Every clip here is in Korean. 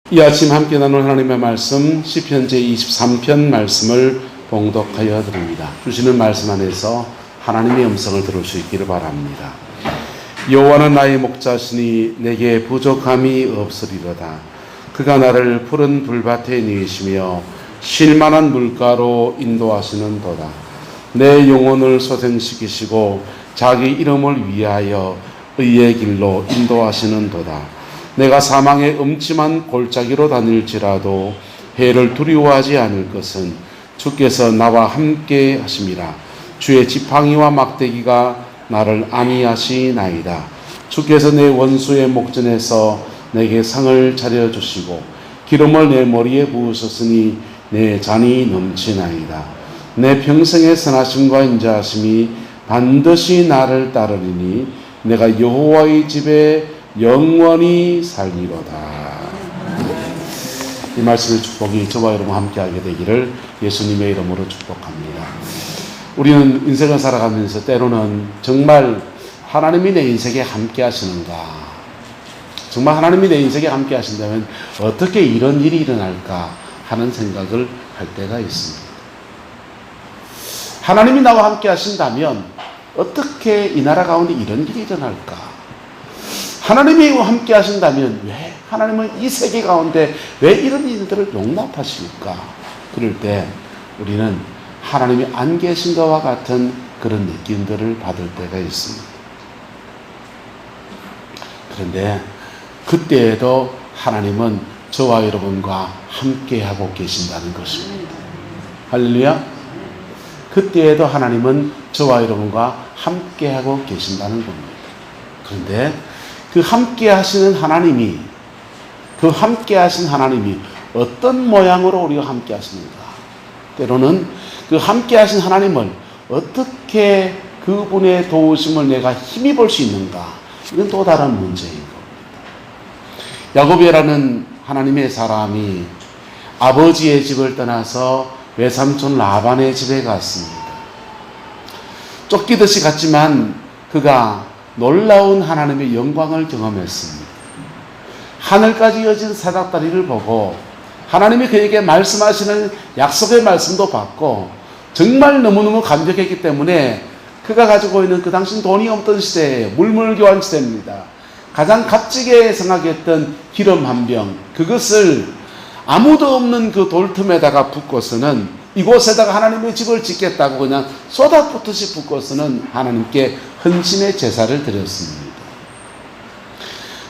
이 아침 함께 나눌 하나님의 말씀 시편 제23편 말씀을 봉독하여 드립니다. 주시는 말씀 안에서 하나님의 음성을 들을 수 있기를 바랍니다. 여호와는 나의 목자시니 내게 부족함이 없으리로다. 그가 나를 푸른 불밭에 누이시며 쉴만한 물가로 인도하시는도다. 내 영혼을 소생시키시고 자기 이름을 위하여 의의 길로 인도하시는도다. 내가 사망의 음침한 골짜기로 다닐지라도 해를 두려워하지 않을 것은 주께서 나와 함께 하심이라. 주의 지팡이와 막대기가 나를 안위하시나이다. 주께서 내 원수의 목전에서 내게 상을 차려주시고 기름을 내 머리에 부으셨으니 내 잔이 넘치나이다. 내 평생의 선하심과 인자하심이 반드시 나를 따르리니 내가 여호와의 집에 영원히 살리로다. 이 말씀의 축복이 저와 여러분 함께하게 되기를 예수님의 이름으로 축복합니다. 우리는 인생을 살아가면서 때로는 정말 하나님이 내 인생에 함께 하시는가, 정말 하나님이 내 인생에 함께 하신다면 어떻게 이런 일이 일어날까 하는 생각을 할 때가 있습니다. 하나님이 나와 함께 하신다면 어떻게 이 나라 가운데 이런 일이 일어날까? 하나님이 함께 하신다면 왜 하나님은 이 세계 가운데 왜 이런 일들을 용납하실까? 그럴 때 우리는 하나님이 안 계신 것과 같은 그런 느낌들을 받을 때가 있습니다. 그런데 그때에도 하나님은 저와 여러분과 함께하고 계신다는 것입니다. 할렐루야. 그때에도 하나님은 저와 여러분과 함께하고 계신다는 겁니다. 그런데 그 함께 하시는 하나님이, 어떤 모양으로 우리가 함께 하시는가? 때로는 그 함께 하신 하나님을 어떻게 그분의 도우심을 내가 힘입을 수 있는가? 이건 또 다른 문제인 겁니다. 야곱이라는 하나님의 사람이 아버지의 집을 떠나서 외삼촌 라반의 집에 갔습니다. 쫓기듯이 갔지만 그가 놀라운 하나님의 영광을 경험했습니다. 하늘까지 이어진 사닥다리를 보고 하나님이 그에게 말씀하시는 약속의 말씀도 받고 정말 너무너무 감격했기 때문에 그가 가지고 있는 그 당시 돈이 없던 시대에 물물교환 시대입니다. 가장 값지게 생각했던 기름 한 병, 그것을 아무도 없는 그 돌틈에다가 붓고서는 이곳에다가 하나님의 집을 짓겠다고 그냥 쏟아붓듯이 붓고서는 하나님께 헌신의 제사를 드렸습니다.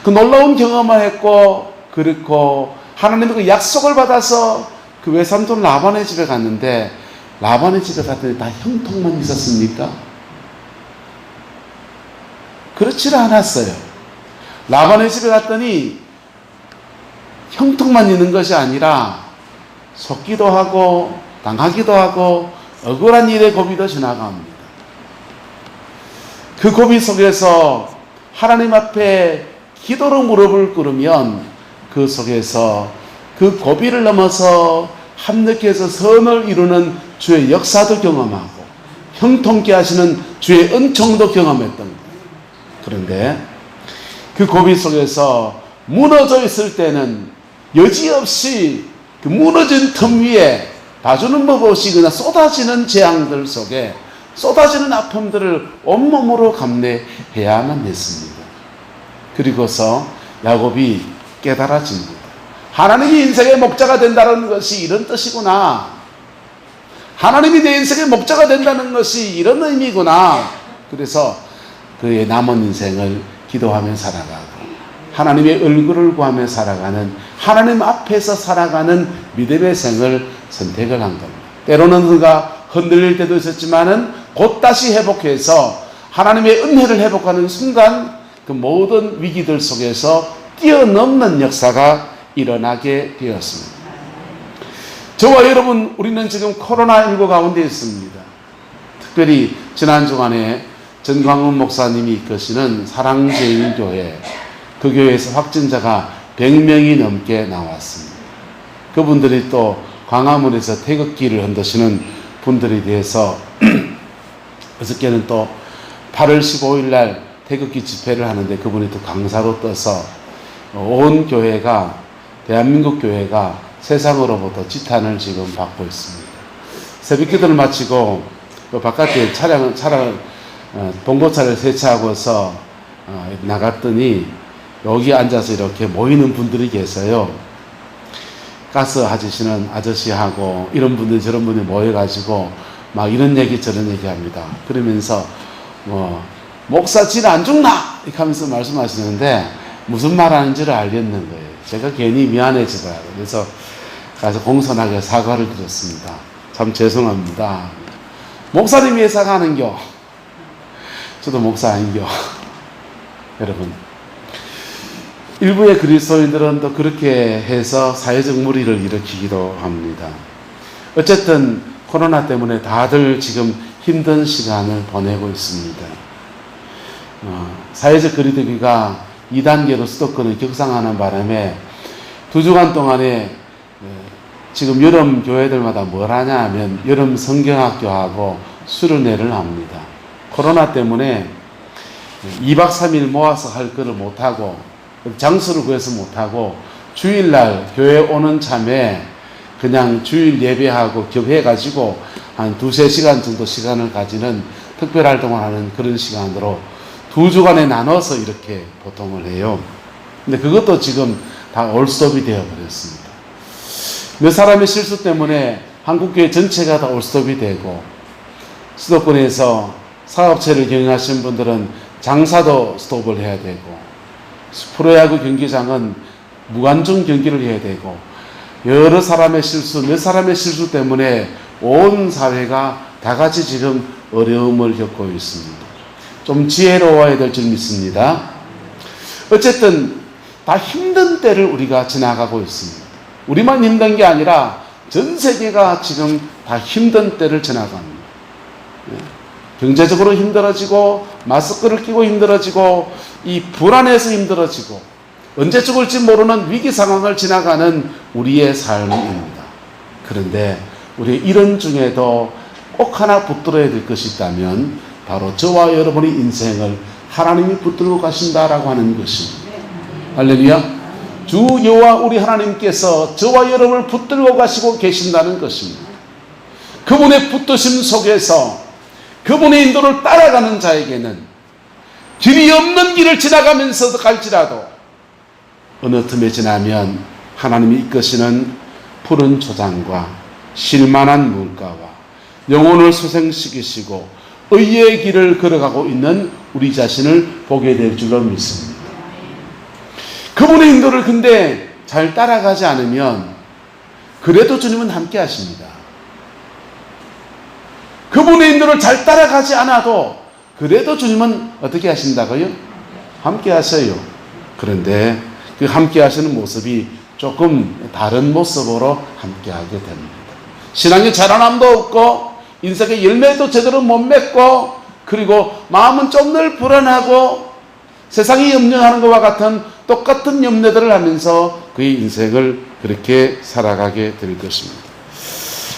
그 놀라운 경험을 했고, 그리고 하나님의 그 약속을 받아서 그 외삼촌 라반의 집에 갔는데, 라반의 집에 갔더니 다 형통만 있었습니까? 그렇지는 않았어요. 라반의 집에 갔더니 형통만 있는 것이 아니라 속기도 하고 당하기도 하고 억울한 일의 고비도 지나갑니다. 그 고비 속에서 하나님 앞에 기도로 무릎을 꿇으면 그 속에서 그 고비를 넘어서 합력해서 선을 이루는 주의 역사도 경험하고 형통케 하시는 주의 은총도 경험했던 거예요. 그런데 그 고비 속에서 무너져 있을 때는 여지없이 그 무너진 틈 위에 봐주는 법 없이 그냥 쏟아지는 재앙들 속에 쏟아지는 아픔들을 온몸으로 감내해야만 했습니다. 그리고서 야곱이 깨달아집니다. 하나님이 인생의 목자가 된다는 것이 이런 뜻이구나. 하나님이 내 인생의 목자가 된다는 것이 이런 의미구나. 그래서 그의 남은 인생을 기도하며 살아가고 하나님의 얼굴을 구하며 살아가는, 하나님 앞에서 살아가는 믿음의 생을 선택을 한 겁니다. 때로는 그가 흔들릴 때도 있었지만은 곧 다시 회복해서 하나님의 은혜를 회복하는 순간 그 모든 위기들 속에서 뛰어넘는 역사가 일어나게 되었습니다. 저와 여러분, 우리는 지금 코로나19 가운데 있습니다. 특별히 지난 주간에 전광훈 목사님이 이끄시는 사랑제일교회, 그 교회에서 확진자가 100명이 넘게 나왔습니다. 그분들이 또 광화문에서 태극기를 흔드시는 분들에 대해서 어저께는 또 8월 15일 날 태극기 집회를 하는데 그분이 또 강사로 떠서 온 교회가 대한민국 교회가 세상으로부터 지탄을 지금 받고 있습니다. 새벽 기도를 마치고 그 바깥에 봉고차를 세차하고서 나갔더니 여기 앉아서 이렇게 모이는 분들이 계세요. 가스 하시는 아저씨하고 이런 분들 저런 분이 모여가지고 막 이런 얘기 저런 얘기 합니다. 그러면서 목사 진 안 죽나? 이렇게 하면서 말씀하시는데 무슨 말 하는지를 알겠는 거예요. 제가 괜히 미안해지더라고요. 그래서 가서 공손하게 사과를 드렸습니다. 참 죄송합니다. 목사님이 회사 가는겨. 저도 목사 아닌겨. 여러분, 일부의 그리스도인들은 또 그렇게 해서 사회적 무리를 일으키기도 합니다. 어쨌든 코로나 때문에 다들 지금 힘든 시간을 보내고 있습니다. 사회적 거리두기가 2단계로 수도권을 격상하는 바람에 2주간 동안에 지금 여름 교회들마다 뭘 하냐 하면 여름 성경학교하고 수련회를 합니다. 코로나 때문에 2박 3일 모아서 할 거를 못하고 장소를 구해서 못하고 주일날 교회 오는 참에 그냥 주일 예배하고 겹해가지고 한 2-3시간 정도 시간을 가지는 특별활동을 하는 그런 시간으로 2주간에 나눠서 이렇게 보통을 해요. 근데 그것도 지금 다 올스톱이 되어버렸습니다. 몇 사람의 실수 때문에 한국교회 전체가 다 올스톱이 되고 수도권에서 사업체를 경영하시는 분들은 장사도 스톱을 해야 되고 프로야구 경기장은 무관중 경기를 해야 되고 여러 사람의 실수, 몇 사람의 실수 때문에 온 사회가 다 같이 지금 어려움을 겪고 있습니다. 좀 지혜로워야 될 줄 믿습니다. 어쨌든 다 힘든 때를 우리가 지나가고 있습니다. 우리만 힘든 게 아니라 전 세계가 지금 다 힘든 때를 지나갑니다. 경제적으로 힘들어지고 마스크를 끼고 힘들어지고 이 불안해서 힘들어지고 언제 죽을지 모르는 위기 상황을 지나가는 우리의 삶입니다. 그런데 우리 이런 중에도 꼭 하나 붙들어야 될 것이 있다면 바로 저와 여러분의 인생을 하나님이 붙들고 가신다라고 하는 것입니다. 할렐루야. 주 여호와 우리 하나님께서 저와 여러분을 붙들고 가시고 계신다는 것입니다. 그분의 붙드심 속에서 그분의 인도를 따라가는 자에게는 길이 없는 길을 지나가면서도 갈지라도 어느 틈에 지나면 하나님이 이끄시는 푸른 초장과 실만한 물가와 영혼을 소생시키시고 의의 길을 걸어가고 있는 우리 자신을 보게 될 줄로 믿습니다. 그분의 인도를 근데 잘 따라가지 않으면 그래도 주님은 함께 하십니다. 그분의 인도를 잘 따라가지 않아도 그래도 주님은 어떻게 하신다고요? 함께 하셔요. 그런데 그 함께 하시는 모습이 조금 다른 모습으로 함께 하게 됩니다. 신앙의 자라남도 없고 인생의 열매도 제대로 못 맺고 그리고 마음은 좀 늘 불안하고 세상이 염려하는 것과 같은 똑같은 염려들을 하면서 그의 인생을 그렇게 살아가게 될 것입니다.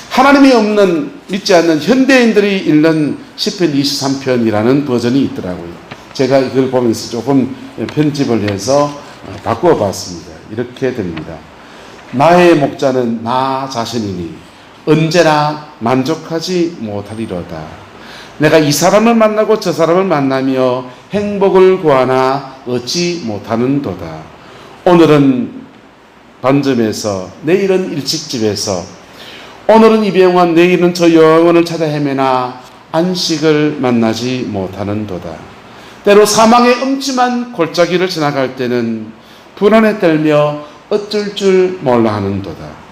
하나님이 없는 믿지 않는 현대인들이 읽는 시편 23편이라는 버전이 있더라고요. 제가 이걸 보면서 조금 편집을 해서 바꾸어 봤습니다. 이렇게 됩니다. 나의 목자는 나 자신이니 언제나 만족하지 못하리로다. 내가 이 사람을 만나고 저 사람을 만나며 행복을 구하나 얻지 못하는도다. 오늘은 반점에서 내일은 일식집에서 오늘은 이병헌 내일은 저 영혼을 찾아 헤매나 안식을 만나지 못하는도다. 때로 사망의 음침한 골짜기를 지나갈 때는 불안에 떨며 어쩔 줄 몰라 하는도다.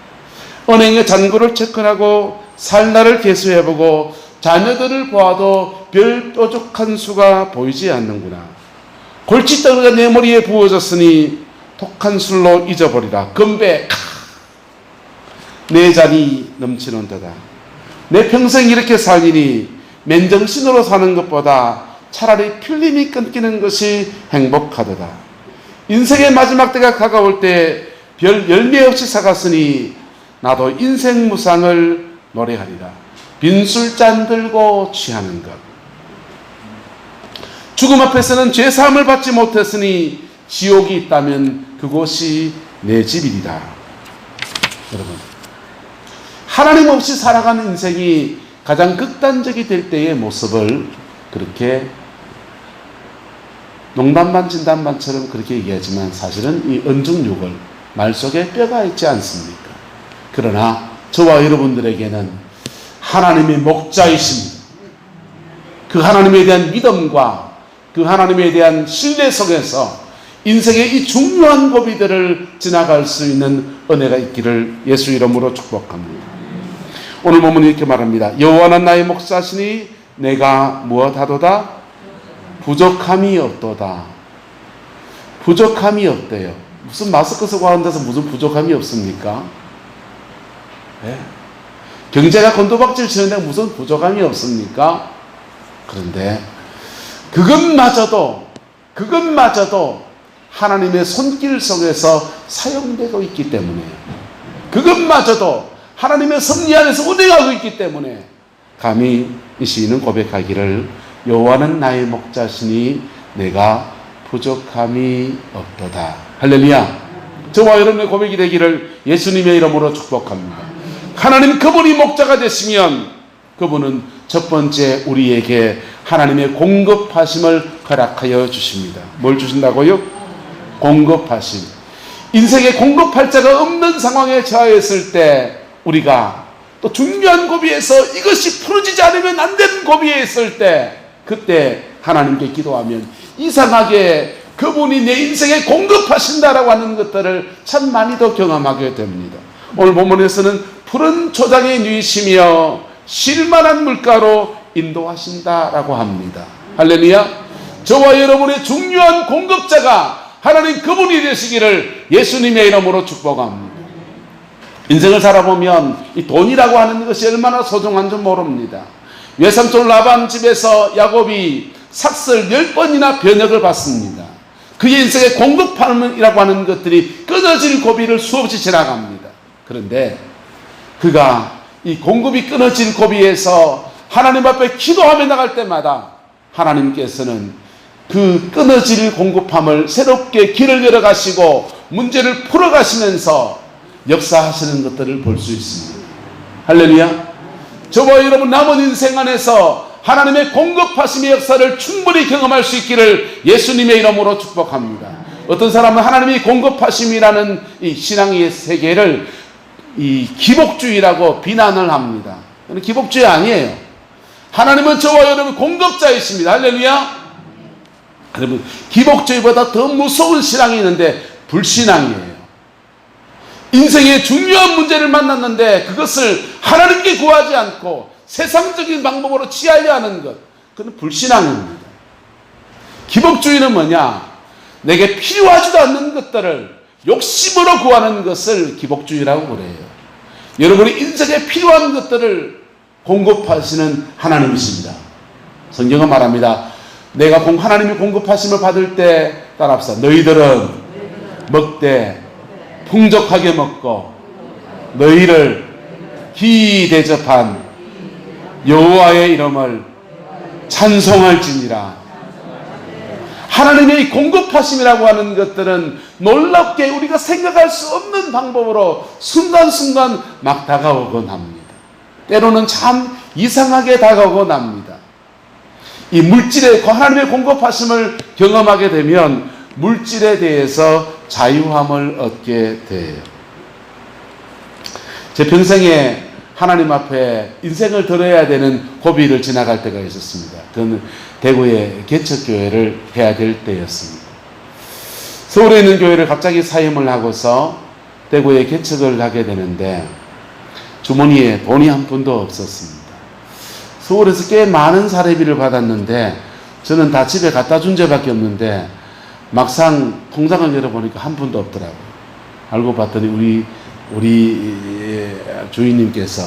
은행의 잔고를 체크하고 살날을 계수해보고 자녀들을 보아도 별 뾰족한 수가 보이지 않는구나. 골칫덩이가 내 머리에 부어졌으니 독한 술로 잊어버리라. 건배 내 잔이 넘치는도다. 내 평생 이렇게 살리니 맨정신으로 사는 것보다 차라리 필름이 끊기는 것이 행복하도다. 인생의 마지막 때가 가까울 때 별 열매 없이 살았으니 나도 인생 무상을 노래하리라. 빈술잔 들고 취하는 것. 죽음 앞에서는 죄사함을 받지 못했으니 지옥이 있다면 그곳이 내 집이리라. 여러분, 하나님 없이 살아가는 인생이 가장 극단적이 될 때의 모습을 그렇게 농담반 진담반처럼 그렇게 얘기하지만 사실은 이 언중육을 말 속에 뼈가 있지 않습니까? 그러나 저와 여러분들에게는 하나님의 목자이십니다. 그 하나님에 대한 믿음과 그 하나님에 대한 신뢰 속에서 인생의 이 중요한 고비들을 지나갈 수 있는 은혜가 있기를 예수 이름으로 축복합니다. 오늘 본문이 이렇게 말합니다. 여호와는 나의 목자시니 내가 무엇하도다? 부족함이 없도다. 부족함이 없대요. 무슨 마스크 쓰고 하는 데서 무슨 부족함이 없습니까? 네. 경제가 곤두박질 치는데 무슨 부족함이 없습니까? 그런데 그것마저도 하나님의 손길 속에서 사용되고 있기 때문에, 그것마저도 하나님의 섭리 안에서 운행하고 있기 때문에 감히 이 시인은 고백하기를 여호와는 나의 목자시니 내가 부족함이 없도다. 할렐루야. 저와 여러분의 고백이 되기를 예수님의 이름으로 축복합니다. 하나님 그분이 목자가 되시면 그분은 첫 번째 우리에게 하나님의 공급하심을 허락하여 주십니다. 뭘 주신다고요? 공급하심. 인생에 공급할 자가 없는 상황에 처하였을 때, 우리가 또 중요한 고비에서 이것이 풀어지지 않으면 안 되는 고비에 있을 때, 그때 하나님께 기도하면 이상하게 그분이 내 인생에 공급하신다라고 하는 것들을 참 많이 더 경험하게 됩니다. 오늘 본문에서는 푸른 초장에 누이시며 쉴만한 물가로 인도하신다라고 합니다. 할렐루야. 저와 여러분의 중요한 공급자가 하나님 그분이 되시기를 예수님의 이름으로 축복합니다. 인생을 살아보면 이 돈이라고 하는 것이 얼마나 소중한 줄 모릅니다. 외삼촌 라반 집에서 야곱이 삭슬 10번이나 변역을 받습니다. 그의 인생의 공급함이라고 하는 것들이 끊어질 고비를 수없이 지나갑니다. 그런데 그가 이 공급이 끊어질 고비에서 하나님 앞에 기도하며 나갈 때마다 하나님께서는 그 끊어질 공급함을 새롭게 길을 열어가시고 문제를 풀어가시면서 역사하시는 것들을 볼 수 있습니다. 할렐루야. 저와 여러분 남은 인생 안에서 하나님의 공급하심의 역사를 충분히 경험할 수 있기를 예수님의 이름으로 축복합니다. 어떤 사람은 하나님의 공급하심이라는 이 신앙의 세계를 이 기복주의라고 비난을 합니다. 기복주의 아니에요. 하나님은 저와 여러분 공급자이십니다. 할렐루야. 여러분, 기복주의보다 더 무서운 신앙이 있는데 불신앙이에요. 인생의 중요한 문제를 만났는데 그것을 하나님께 구하지 않고 세상적인 방법으로 취하려 하는 것, 그건 불신앙입니다. 기복주의는 뭐냐? 내게 필요하지도 않는 것들을 욕심으로 구하는 것을 기복주의라고 그래요. 여러분이 인생에 필요한 것들을 공급하시는 하나님이십니다. 성경은 말합니다. 내가 하나님의 공급하심을 받을 때 따라합시다. 너희들은 먹되 풍족하게 먹고 너희를 기이 대접한 여호와의 이름을 찬송할지니라. 하나님의 공급하심이라고 하는 것들은 놀랍게 우리가 생각할 수 없는 방법으로 순간순간 막 다가오곤 합니다. 때로는 참 이상하게 다가오곤 합니다. 이 물질의 하나님의 공급하심을 경험하게 되면 물질에 대해서 자유함을 얻게 돼요. 제 평생에 하나님 앞에 인생을 들어야 되는 고비를 지나갈 때가 있었습니다. 그건 대구의 개척교회를 해야 될 때였습니다. 서울에 있는 교회를 갑자기 사임을 하고서 대구에 개척을 하게 되는데 주머니에 돈이 한 푼도 없었습니다. 서울에서 꽤 많은 사례비를 받았는데 저는 다 집에 갖다 준 죄밖에 없는데 막상 통장을 열어보니까 한 푼도 없더라고요. 알고 봤더니 우리 주인님께서,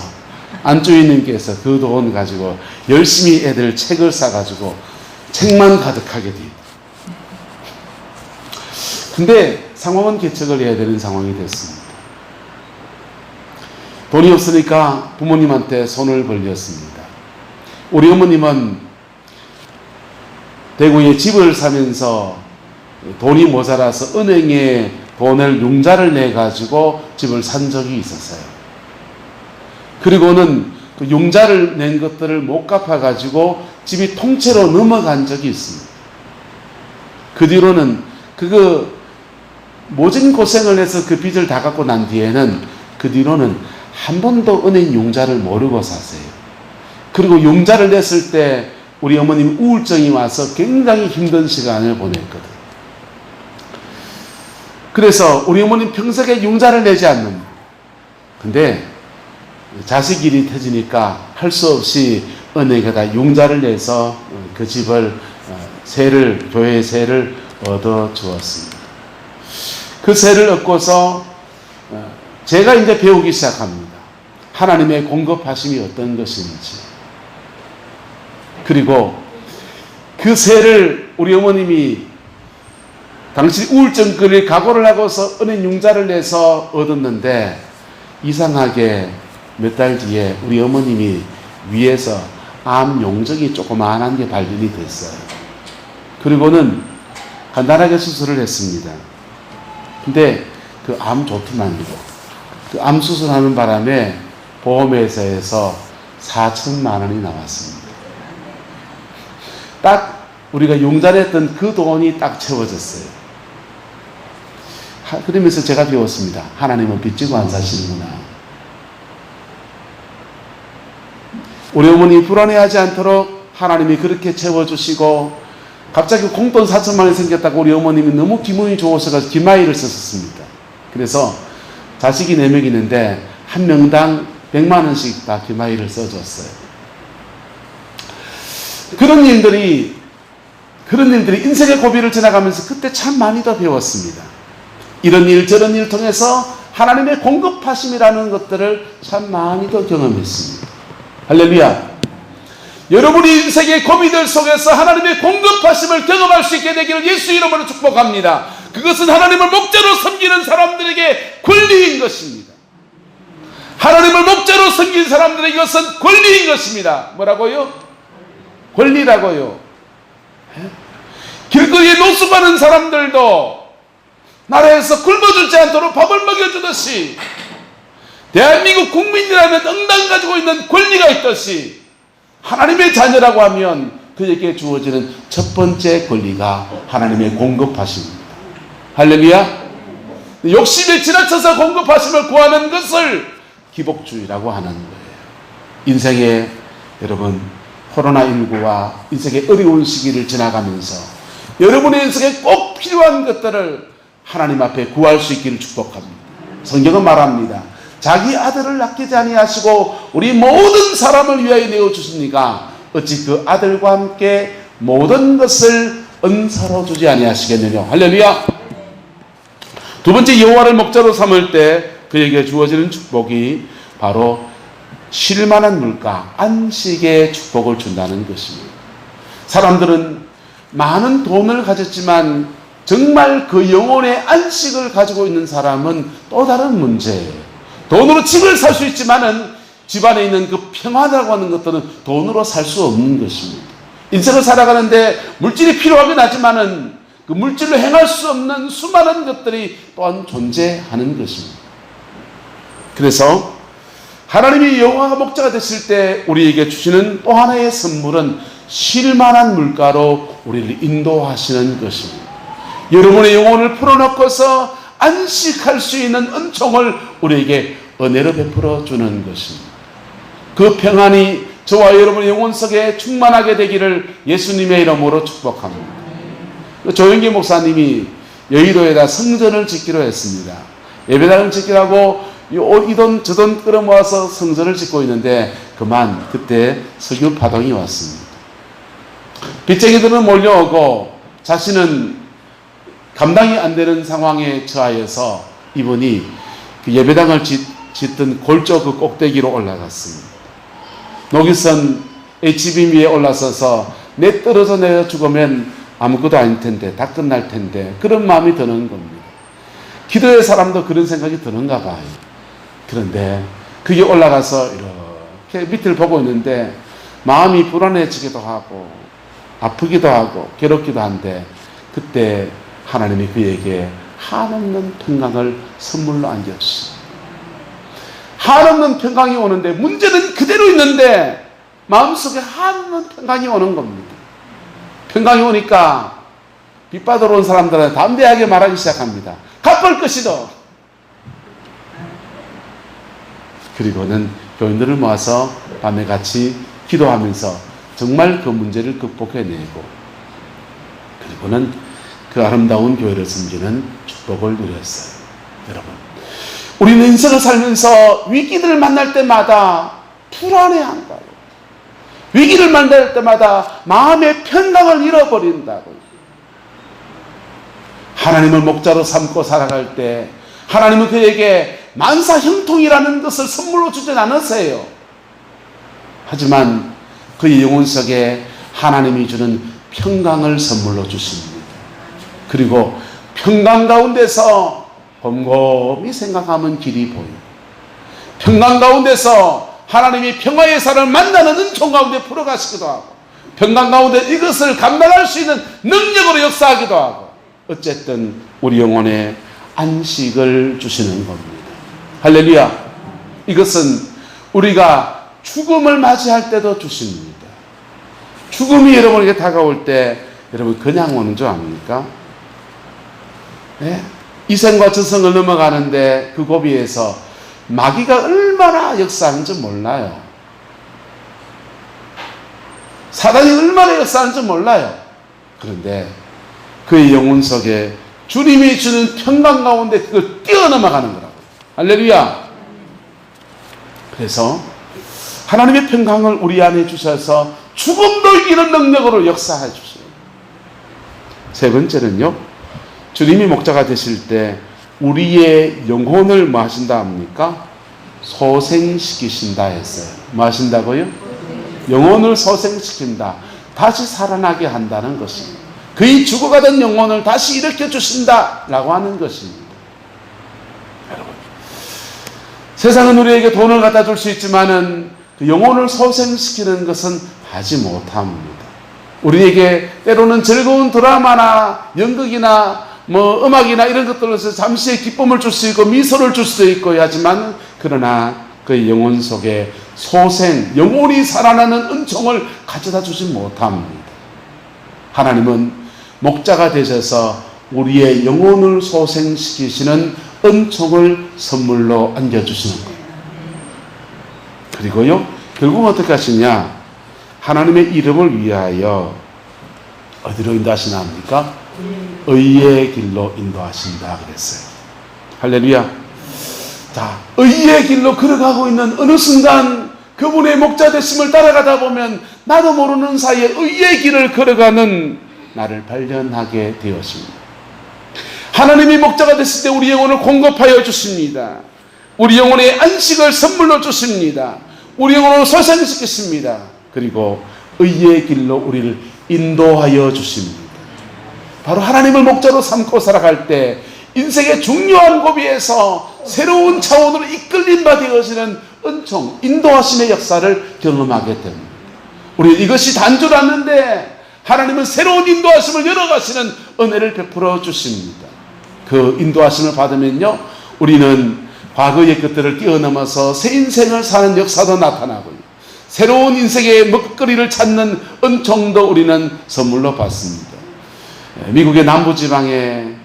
안주인님께서 그 돈 가지고 열심히 애들 책을 사가지고 책만 가득하게 돼요. 근데 상황은 개척을 해야 되는 상황이 됐습니다. 돈이 없으니까 부모님한테 손을 벌렸습니다. 우리 어머님은 대구에 집을 사면서 돈이 모자라서 은행에 돈을 융자를 내 가지고 집을 산 적이 있었어요. 그리고는 그 융자를 낸 것들을 못 갚아 가지고 집이 통째로 넘어간 적이 있습니다. 그 뒤로는 모진 고생을 해서 그 빚을 다 갚고 난 뒤에는 그 뒤로는 한 번도 은행 융자를 모르고 사세요. 그리고 융자를 냈을 때 우리 어머님 우울증이 와서 굉장히 힘든 시간을 보냈거든. 그래서 우리 어머님 평생에 융자를 내지 않는. 근데 자식 일이 터지니까 할 수 없이 은행에다 융자를 내서 그 집을 교회의 세를 얻어 주었습니다. 그 세를 얻고서 제가 이제 배우기 시작합니다. 하나님의 공급하심이 어떤 것인지. 그리고 그 세를 우리 어머님이 당시 우울증을 각오를 하고서 은행 융자를 내서 얻었는데 이상하게 몇 달 뒤에 우리 어머님이 위에서 암 용적이 조그마한 게 발견이 됐어요. 그리고는 간단하게 수술을 했습니다. 근데 그 암 좋더만요. 그 암 수술하는 바람에 보험회사에서 4천만 원이 나왔습니다. 딱 우리가 용자냈던 그 돈이 딱 채워졌어요. 그러면서 제가 배웠습니다. 하나님은 빚지고 안 사시는구나. 우리 어머니 불안해하지 않도록 하나님이 그렇게 채워주시고, 갑자기 공돈 4천만 원이 생겼다고 우리 어머님이 너무 기분이 좋으셔서 기마이를 썼습니다. 그래서 자식이 4명 있는데 한 명당 100만 원씩 다 기마이를 써줬어요. 그런 일들이 인생의 고비를 지나가면서 그때 참 많이 더 배웠습니다. 이런 일 저런 일을 통해서 하나님의 공급하심이라는 것들을 참 많이 더 경험했습니다. 할렐루야. 여러분이 인생의 고비들 속에서 하나님의 공급하심을 경험할 수 있게 되기를 예수 이름으로 축복합니다. 그것은 하나님을 목자로 섬기는 사람들에게 권리인 것입니다. 하나님을 목자로 섬기는 사람들에게 이것은 권리인 것입니다. 뭐라고요? 권리라고요. 길거리에 노숙하는 사람들도 나라에서 굶어 죽지 않도록 밥을 먹여주듯이 대한민국 국민이라면 응당 가지고 있는 권리가 있듯이 하나님의 자녀라고 하면 그에게 주어지는 첫 번째 권리가 하나님의 공급하심입니다. 할렐루야. 욕심에 지나쳐서 공급하심을 구하는 것을 기복주의라고 하는 거예요. 인생에 여러분 코로나19와 인생의 어려운 시기를 지나가면서 여러분의 인생에 꼭 필요한 것들을 하나님 앞에 구할 수 있기를 축복합니다. 성경은 말합니다. 자기 아들을 아끼지 아니하시고 우리 모든 사람을 위하여 내어주시니까 어찌 그 아들과 함께 모든 것을 은사로 주지 아니하시겠느냐. 할렐루야. 두 번째, 여호와를 목자로 삼을 때 그에게 주어지는 축복이 바로 쉴만한 물가, 안식의 축복을 준다는 것입니다. 사람들은 많은 돈을 가졌지만 정말 그 영혼의 안식을 가지고 있는 사람은 또 다른 문제예요. 돈으로 집을 살 수 있지만은 집안에 있는 그 평화라고 하는 것들은 돈으로 살 수 없는 것입니다. 인생을 살아가는데 물질이 필요하긴 하지만은 그 물질로 행할 수 없는 수많은 것들이 또한 존재하는 것입니다. 그래서 하나님이 여호와가 목자가 되실 때 우리에게 주시는 또 하나의 선물은 쉴만한 물가로 우리를 인도하시는 것입니다. 여러분의 영혼을 풀어놓고서 안식할 수 있는 은총을 우리에게 은혜로 베풀어 주는 것입니다. 그 평안이 저와 여러분의 영혼 속에 충만하게 되기를 예수님의 이름으로 축복합니다. 조영기 목사님이 여의도에다 성전을 짓기로 했습니다. 예배당을 짓기라고 이 돈 저 돈 끌어모아서 성전을 짓고 있는데 그때 석유 파동이 왔습니다. 빚쟁이들은 몰려오고 자신은 감당이 안 되는 상황에 처하여서 이분이 그 예배당을 짓던 골조 그 꼭대기로 올라갔습니다. 노기선 HB 위에 올라서서 내 떨어져 내려 죽으면 아무것도 아닐 텐데, 다 끝날 텐데, 그런 마음이 드는 겁니다. 기도의 사람도 그런 생각이 드는가 봐요. 그런데 그게 올라가서 이렇게 밑을 보고 있는데 마음이 불안해지기도 하고 아프기도 하고 괴롭기도 한데 그때 하나님이 그에게 한없는 평강을 선물로 안겨주십니다. 한없는 평강이 오는데 문제는 그대로 있는데 마음속에 한없는 평강이 오는 겁니다. 평강이 오니까 빚받으러 온 사람들은 담대하게 말하기 시작합니다. 갚을 것이다. 그리고는 교인들을 모아서 밤에 같이 기도하면서 정말 그 문제를 극복해내고, 그리고는 그 아름다운 교회를 섬기는 축복을 누렸어요. 여러분, 우리는 인생을 살면서 위기들을 만날 때마다 불안해한다고, 위기를 만날 때마다 마음의 평강을 잃어버린다고. 하나님을 목자로 삼고 살아갈 때 하나님은 그에게 만사 형통이라는 것을 선물로 주진 않으세요. 하지만 그의 영혼 속에 하나님이 주는 평강을 선물로 주십니다. 그리고 평강 가운데서 곰곰이 생각하면 길이 보이고, 평강 가운데서 하나님이 평화의 산을 만나는 은총 가운데 풀어가시기도 하고, 평강 가운데 이것을 감당할 수 있는 능력으로 역사하기도 하고, 어쨌든 우리 영혼에 안식을 주시는 겁니다. 할렐루야. 이것은 우리가 죽음을 맞이할 때도 주십니다. 죽음이 여러분에게 다가올 때 여러분 그냥 오는 줄 압니까? 네? 이생과 저생을 넘어가는데 그 고비에서 마귀가 얼마나 역사하는지 몰라요. 사단이 얼마나 역사하는지 몰라요. 그런데 그의 영혼 속에 주님이 주는 평강 가운데 그걸 뛰어넘어가는 거라고. 할렐루야. 그래서 하나님의 평강을 우리 안에 주셔서 죽음도 이기는 능력으로 역사해 주세요. 세 번째는요, 주님이 목자가 되실 때 우리의 영혼을 뭐 하신다 합니까? 소생시키신다 했어요. 뭐 하신다고요? 영혼을 소생시킨다. 다시 살아나게 한다는 것입니다. 그의 죽어가던 영혼을 다시 일으켜 주신다 라고 하는 것입니다. 여러분, 세상은 우리에게 돈을 갖다 줄 수 있지만은 그 영혼을 소생시키는 것은 하지 못합니다. 우리에게 때로는 즐거운 드라마나 연극이나 뭐 음악이나 이런 것들로서 잠시의 기쁨을 줄 수 있고 미소를 줄 수 있고 하지만, 그러나 그 영혼 속에 소생, 영혼이 살아나는 은총을 가져다 주지 못합니다. 하나님은 목자가 되셔서 우리의 영혼을 소생시키시는 은총을 선물로 안겨주시는 거예요. 그리고요, 결국은 어떻게 하시냐? 하나님의 이름을 위하여 어디로 인도하시나 합니까? 의의 길로 인도하신다 그랬어요. 할렐루야. 자, 의의 길로 걸어가고 있는 어느 순간 그분의 목자 되심을 따라가다 보면 나도 모르는 사이에 의의 길을 걸어가는 나를 발견하게 되었습니다. 하나님이 목자가 됐을 때 우리 영혼을 공급하여 주십니다. 우리 영혼의 안식을 선물로 주십니다. 우리 영혼을 소생시키십니다. 그리고 의의 길로 우리를 인도하여 주십니다. 바로 하나님을 목자로 삼고 살아갈 때 인생의 중요한 고비에서 새로운 차원으로 이끌림 바 되어지는 은총, 인도하심의 역사를 경험하게 됩니다. 우리 이것이 단줄 않는데 하나님은 새로운 인도하심을 열어가시는 은혜를 베풀어 주십니다. 그 인도하심을 받으면요, 우리는 과거의 것들을 뛰어넘어서 새 인생을 사는 역사도 나타나고요, 새로운 인생의 먹거리를 찾는 은총도 우리는 선물로 받습니다. 미국의 남부지방에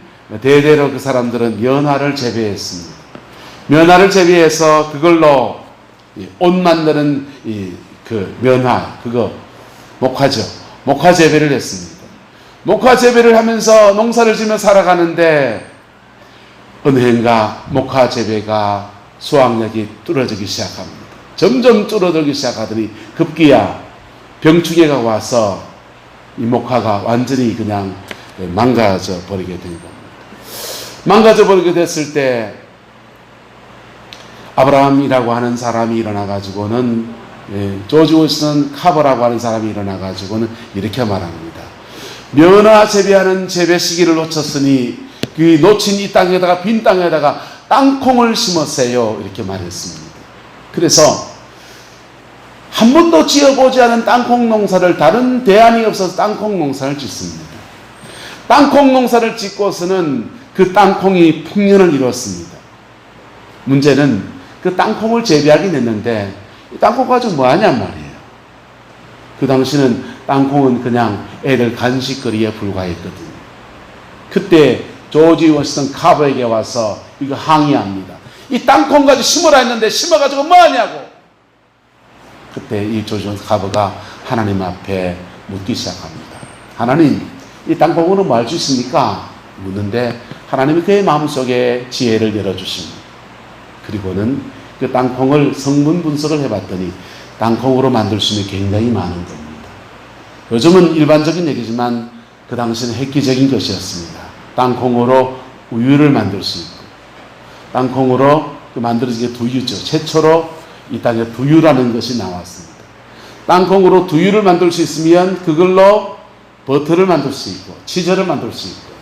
대대로 그 사람들은 면화를 재배했습니다. 면화를 재배해서 그걸로 옷 만드는 그 면화, 그거 목화죠. 목화 재배를 했습니다. 목화 재배를 하면서 농사를 지며 살아가는데 어느 해인가 목화 재배가 수확력이 뚫어지기 시작합니다. 점점 줄어들기 시작하더니 급기야 병충해가 와서 이 목화가 완전히 그냥 망가져 버리게 된 겁니다. 망가져 버리게 됐을 때 아브라함이라고 하는 사람이 일어나가지고는, 조지 윌슨 카버라고 하는 사람이 일어나가지고는 이렇게 말합니다. 면화 재배하는 재배 시기를 놓쳤으니 그 놓친 이 땅에다가, 빈 땅에다가 땅콩을 심으세요, 이렇게 말했습니다. 그래서 한 번도 지어보지 않은 땅콩 농사를, 다른 대안이 없어서 땅콩 농사를 짓습니다. 땅콩 농사를 짓고서는 그 땅콩이 풍년을 이뤘습니다. 문제는 그 땅콩을 재배하긴 했는데 땅콩 가지고 뭐 하냔 말이에요. 그 당시는 땅콩은 그냥 애들 간식거리에 불과했거든요. 그때 조지 워싱턴 카버에게 와서 이거 항의합니다. 이 땅콩 가지고 심으라 했는데 심어가지고 뭐 하냐고. 그때 이 조지 워싱턴 카버가 하나님 앞에 묻기 시작합니다. 하나님, 이 땅콩으로 뭐 할 수 있습니까? 묻는데 하나님이 그의 마음속에 지혜를 열어주십니다. 그리고는 그 땅콩을 성분 분석을 해봤더니 땅콩으로 만들 수 있는 굉장히 많은 겁니다. 요즘은 일반적인 얘기지만 그 당시는 획기적인 것이었습니다. 땅콩으로 우유를 만들 수 있고, 땅콩으로 만들어진 게 두유죠. 최초로 이 땅에 두유라는 것이 나왔습니다. 땅콩으로 두유를 만들 수 있으면 그걸로 버터를 만들 수 있고 치즈를 만들 수 있고,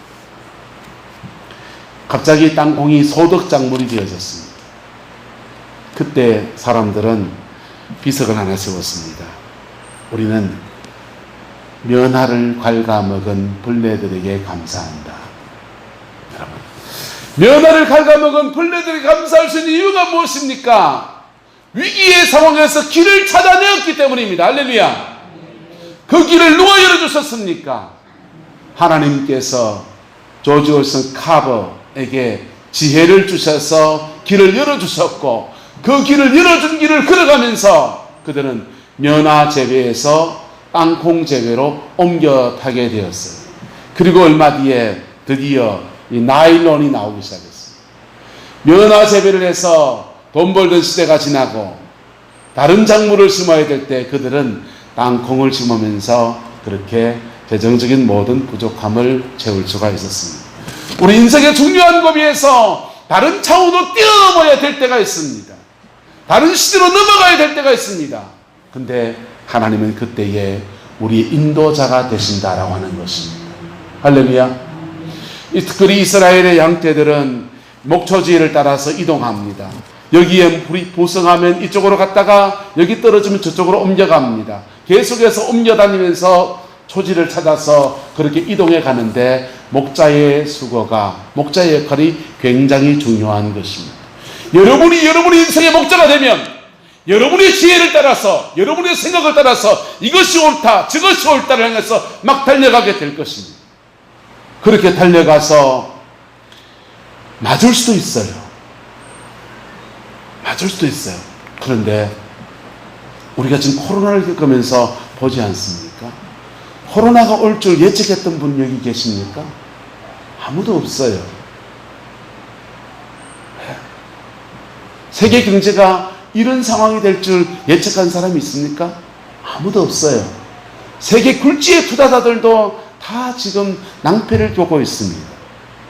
갑자기 땅콩이 소득작물이 되어졌습니다. 그때 사람들은 비석을 하나 세웠습니다. 우리는 면화를 갉아먹은 벌레들에게 감사한다. 여러분, 면화를 갉아먹은 벌레들에게 감사할 수 있는 이유가 무엇입니까? 위기의 상황에서 길을 찾아내었기 때문입니다. 할렐루야. 그 길을 누가 열어주셨습니까? 하나님께서 조지 워싱턴 카버에게 지혜를 주셔서 길을 열어주셨고, 그 길을 열어준 길을 걸어가면서 그들은 면화 재배에서 땅콩 재배로 옮겨 타게 되었어요. 그리고 얼마 뒤에 드디어 이 나일론이 나오기 시작했어요. 면화 재배를 해서 돈 벌던 시대가 지나고 다른 작물을 심어야 될 때 그들은 땅콩을 심으면서 그렇게 재정적인 모든 부족함을 채울 수가 있었습니다. 우리 인생의 중요한 고비에서 다른 차원으로 뛰어넘어야 될 때가 있습니다. 다른 시대로 넘어가야 될 때가 있습니다. 근데 하나님은 그때에 우리의 인도자가 되신다라고 하는 것입니다. 할렐루야. 특별히 이스라엘의 양떼들은 목초지를 따라서 이동합니다. 여기에 불이 부성하면 이쪽으로 갔다가 여기 떨어지면 저쪽으로 옮겨갑니다. 계속해서 옮겨다니면서 초지를 찾아서 그렇게 이동해 가는데 목자의 수고가, 목자의 역할이 굉장히 중요한 것입니다. 여러분이 여러분의 인생의 목자가 되면 여러분의 지혜를 따라서, 여러분의 생각을 따라서 이것이 옳다, 저것이 옳다를 향해서 막 달려가게 될 것입니다. 그렇게 달려가서 맞을 수도 있어요. 맞을 수도 있어요. 그런데 우리가 지금 코로나를 겪으면서 보지 않습니까? 코로나가 올 줄 예측했던 분 여기 계십니까? 아무도 없어요. 세계 경제가 이런 상황이 될 줄 예측한 사람이 있습니까? 아무도 없어요. 세계 굴지의 투자자들도 다 지금 낭패를 보고 있습니다.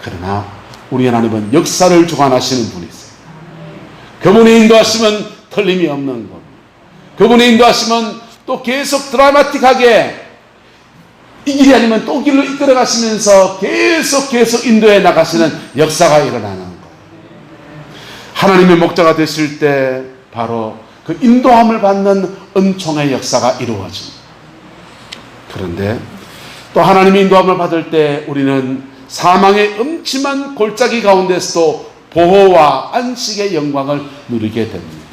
그러나 우리 하나님은 역사를 주관하시는 분이세요. 그분의 인도하시면 틀림이 없는 겁니다. 그분의 인도하시면 또 계속 드라마틱하게 이 길이 아니면 또 길로 이끌어 가시면서 계속 인도해 나가시는 역사가 일어나는 거예요. 하나님의 목자가 되실 때 바로 그 인도함을 받는 은총의 역사가 이루어집니다. 그런데 또 하나님의 인도함을 받을 때 우리는 사망의 음침한 골짜기 가운데서도 보호와 안식의 영광을 누리게 됩니다.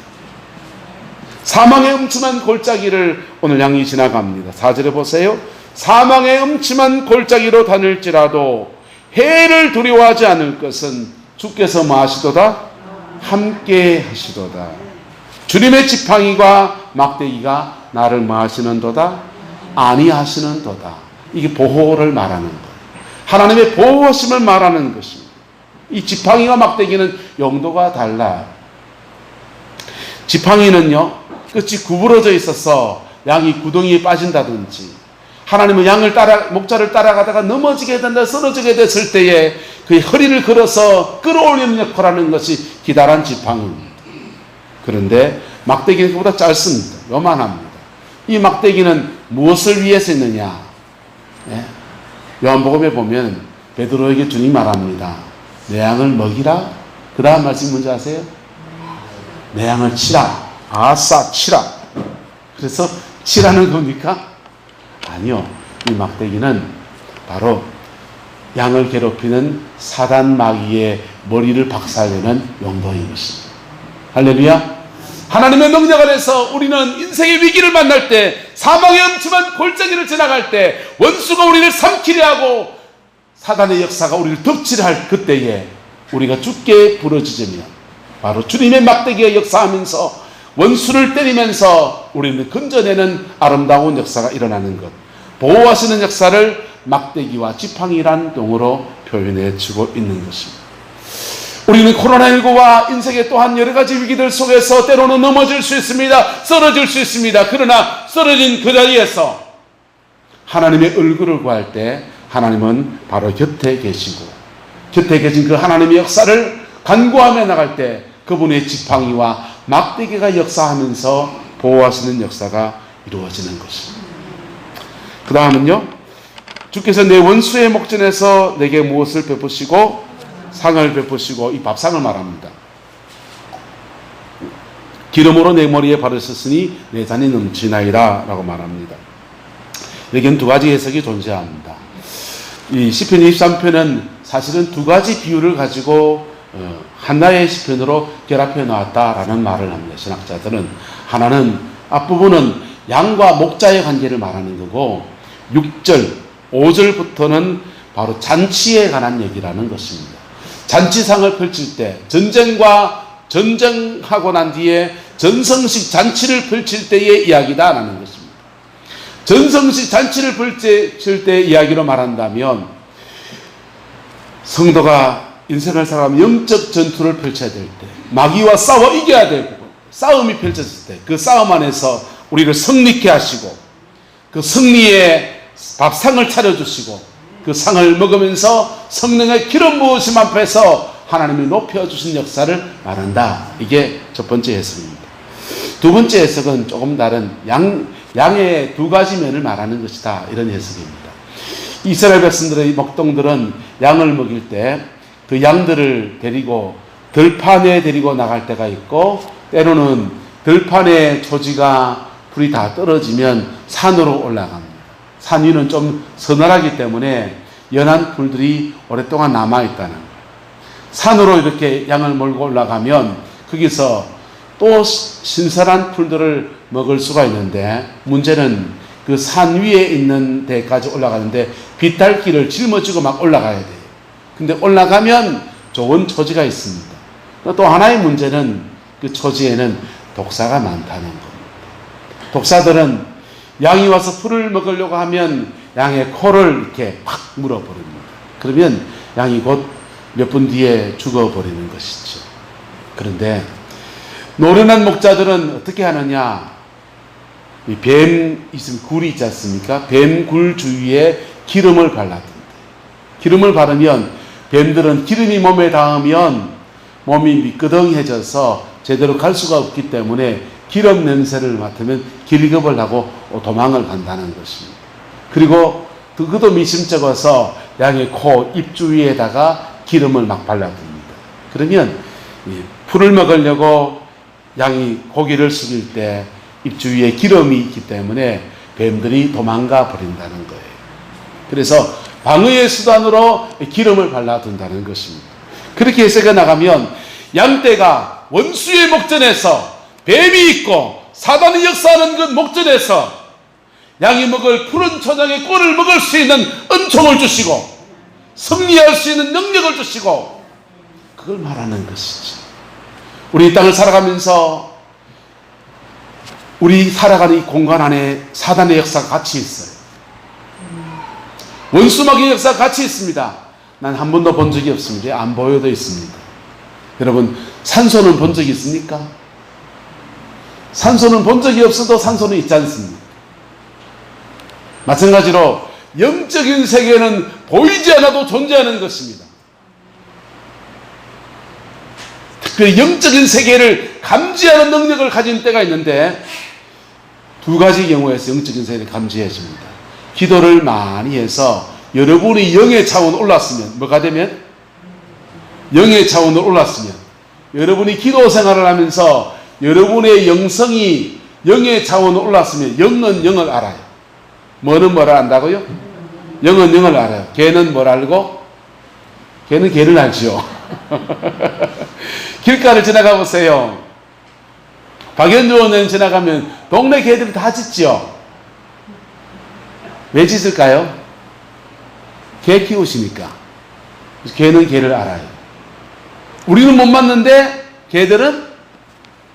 사망의 음침한 골짜기를 오늘 양이 지나갑니다. 4절에 보세요. 사망의 음침한 골짜기로 다닐지라도 해를 두려워하지 않을 것은 주께서 뭐 하시도다? 함께 하시도다. 주님의 지팡이와 막대기가 나를 뭐 하시는도다? 안위하시는도다. 이게 보호를 말하는 거예요. 하나님의 보호하심을 말하는 것입니다. 이 지팡이와 막대기는 용도가 달라요. 지팡이는요, 끝이 구부러져 있어서 양이 구덩이에 빠진다든지, 하나님은 양을 목자를 따라가다가 넘어지게 된다, 쓰러지게 됐을 때에 그의 허리를 걸어서 끌어올리는 역할을 하는 것이 기다란 지팡이입니다. 그런데 막대기는 그보다 짧습니다. 요만합니다. 이 막대기는 무엇을 위해서 있느냐? 예? 요한복음에 보면 베드로에게 주님 말합니다. 내 양을 먹이라. 그 다음 말씀 뭔지 아세요? 내 양을 치라. 아싸, 치라. 그래서 치라는 겁니까? 아니요. 이 막대기는 바로 양을 괴롭히는 사단 마귀의 머리를 박살내는 용도인 것입니다. 할렐루야. 하나님의 능력 안에서 우리는 인생의 위기를 만날 때, 사망의 엄침한 골짜기를 지나갈 때, 원수가 우리를 삼키려 하고 사단의 역사가 우리를 덮치려 할 그때에 우리가 죽게 부러지면 바로 주님의 막대기가 역사하면서 원수를 때리면서 우리는 건져내는 아름다운 역사가 일어나는 것, 보호하시는 역사를 막대기와 지팡이란 용어로 표현해 주고 있는 것입니다. 우리는 코로나19와 인생의 또한 여러 가지 위기들 속에서 때로는 넘어질 수 있습니다. 쓰러질 수 있습니다. 그러나 쓰러진 그 자리에서 하나님의 얼굴을 구할 때 하나님은 바로 곁에 계시고, 곁에 계신 그 하나님의 역사를 간구하며 나갈 때 그분의 지팡이와 막대기가 역사하면서 보호하시는 역사가 이루어지는 것입니다. 그 다음은요, 주께서 내 원수의 목전에서 내게 무엇을 베푸시고 상을 베푸시고, 이 밥상을 말합니다. 기름으로 내 머리에 바르셨으니 내 잔이 넘치나이다 라고 말합니다. 여기는 두 가지 해석이 존재합니다. 이 시편 23편은 사실은 두 가지 비유를 가지고 하나의 시편으로 결합해 놓았다라는 말을 합니다. 신학자들은 하나는 앞부분은 양과 목자의 관계를 말하는 거고, 6절, 5절부터는 바로 잔치에 관한 얘기라는 것입니다. 잔치상을 펼칠 때, 전쟁하고 난 뒤에 전성식 잔치를 펼칠 때의 이야기다라는 것입니다. 전성식 잔치를 펼칠 때 이야기로 말한다면, 성도가 인생을 살아가면 영적 전투를 펼쳐야 될 때, 마귀와 싸워 이겨야 되고, 싸움이 펼쳐질 때 그 싸움 안에서 우리를 승리케 하시고, 그 승리의 밥상을 차려주시고, 그 상을 먹으면서 성령의 기름 부으심 앞에서 하나님이 높여주신 역사를 말한다. 이게 첫 번째 해석입니다. 두 번째 해석은 조금 다른 양의 두 가지 면을 말하는 것이다, 이런 해석입니다. 이스라엘 백성들의 목동들은 양을 먹일 때 그 양들을 데리고 들판에 데리고 나갈 때가 있고, 때로는 들판에 조지가 불이 다 떨어지면 산으로 올라갑니다. 산 위는 좀 서늘하기 때문에 연한 풀들이 오랫동안 남아있다는 거예요. 산으로 이렇게 양을 몰고 올라가면 거기서 또 신선한 풀들을 먹을 수가 있는데, 문제는 그 산 위에 있는 데까지 올라가는데 비탈길을 짊어지고 막 올라가야 돼요. 근데 올라가면 좋은 초지가 있습니다. 또 하나의 문제는 그 초지에는 독사가 많다는 겁니다. 독사들은 양이 와서 풀을 먹으려고 하면 양의 코를 이렇게 팍 물어버립니다. 그러면 양이 곧 몇 분 뒤에 죽어버리는 것이죠. 그런데 노련한 목자들은 어떻게 하느냐, 이 뱀 있으면 굴이 있지 않습니까? 뱀 굴 주위에 기름을 발라둡니다. 기름을 바르면 뱀들은 기름이 몸에 닿으면 몸이 미끄덩해져서 제대로 갈 수가 없기 때문에 기름 냄새를 맡으면 길급을 하고 도망을 간다는 것입니다. 그리고 그것도 미심쩍어서 양의 코, 입 주위에다가 기름을 막 발라둡니다. 그러면 풀을 먹으려고 양이 고기를 숙일 때 입 주위에 기름이 있기 때문에 뱀들이 도망가 버린다는 거예요. 그래서 방어의 수단으로 기름을 발라둔다는 것입니다. 그렇게 해석해 나가면 양떼가 원수의 목전에서, 뱀이 있고 사단이 역사하는 그 목전에서 양이 먹을 푸른 초장의 꼴을 먹을 수 있는 은총을 주시고 승리할 수 있는 능력을 주시고, 그걸 말하는 것이죠. 우리 이 땅을 살아가면서 우리 살아가는 이 공간 안에 사단의 역사가 같이 있어요. 원수마귀의 역사가 같이 있습니다. 난 한 번도 본 적이 없습니다. 안 보여도 있습니다. 여러분, 산소는 본 적이 있습니까? 산소는 본 적이 없어도 산소는 있지 않습니까? 마찬가지로 영적인 세계는 보이지 않아도 존재하는 것입니다. 그 영적인 세계를 감지하는 능력을 가진 때가 있는데, 두 가지 경우에서 영적인 세계를 감지해줍니다. 기도를 많이 해서 여러분이 영의 차원 올랐으면, 뭐가 되면? 영의 차원으로 올랐으면, 여러분이 기도 생활을 하면서 여러분의 영성이 영의 차원으로 올랐으면 영은 영을 알아요. 뭐는 뭐를 안다고요? 영은 영을 알아요. 개는 뭘 알고? 개는 개를 알죠. 길가를 지나가 보세요. 박연주 의원 지나가면 동네 개들이 다 짖죠. 왜 짖을까요? 개 키우시니까. 개는 개를 알아요. 우리는 못 맡는데 개들은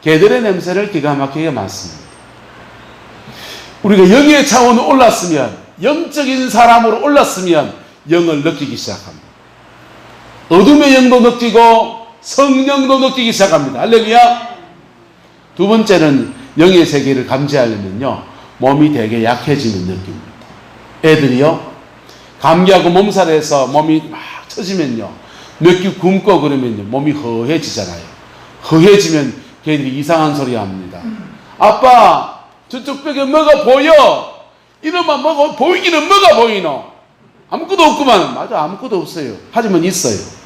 개들의 냄새를 기가 막히게 맡습니다. 우리가 영의 차원으로 올랐으면, 영적인 사람으로 올랐으면 영을 느끼기 시작합니다. 어둠의 영도 느끼고 성령도 느끼기 시작합니다. 할렐루야. 두 번째는 영의 세계를 감지하려면요, 몸이 되게 약해지는 느낌입니다. 애들이요, 감기하고 몸살에서 몸이 막 처지면요, 몇 개 굶고 그러면요, 몸이 허해지잖아요. 허해지면 걔들이 이상한 소리 합니다. 아빠, 저쪽 벽에 뭐가 보여? 이놈아, 뭐가 보이기는 뭐가 보이노? 아무것도 없구만. 맞아, 아무것도 없어요. 하지만 있어요.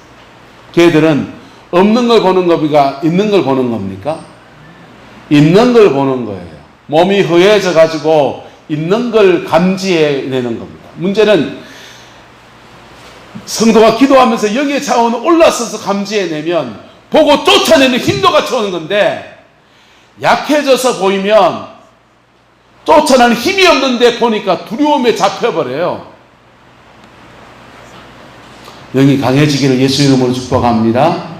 걔들은 없는 걸 보는 겁니까? 있는 걸 보는 겁니까? 있는 걸 보는 거예요. 몸이 허해져 가지고 있는 걸 감지해내는 겁니다. 문제는 성도가 기도하면서 영의 차원으로 올라서서 감지해내면 보고 쫓아내는 힘도 같이 오는 건데, 약해져서 보이면 쫓아내는 힘이 없는데 보니까 두려움에 잡혀버려요. 영이 강해지기를 예수 이름으로 축복합니다.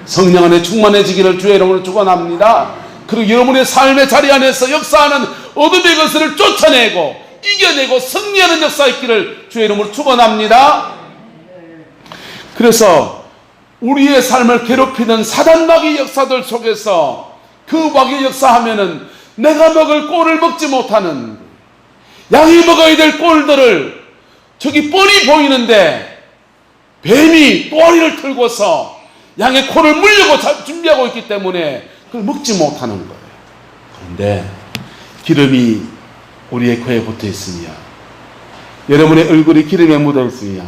성령 안에 충만해지기를 주의 이름으로 축원합니다. 그리고 여러분의 삶의 자리 안에서 역사하는 어둠의 것을 쫓아내고 이겨내고 승리하는 역사 있기를 주의 이름으로 축원합니다. 그래서 우리의 삶을 괴롭히는 사단 마귀 역사들 속에서 그 마귀 역사하면은 내가 먹을 꼴을 먹지 못하는, 양이 먹어야 될 꼴들을 저기 뻔히 보이는데 뱀이 꼬리를 틀고서 양의 코를 물려고 준비하고 있기 때문에 그걸 먹지 못하는 거예요. 그런데 기름이 우리의 코에 붙어 있으며, 여러분의 얼굴이 기름에 묻어 있으며,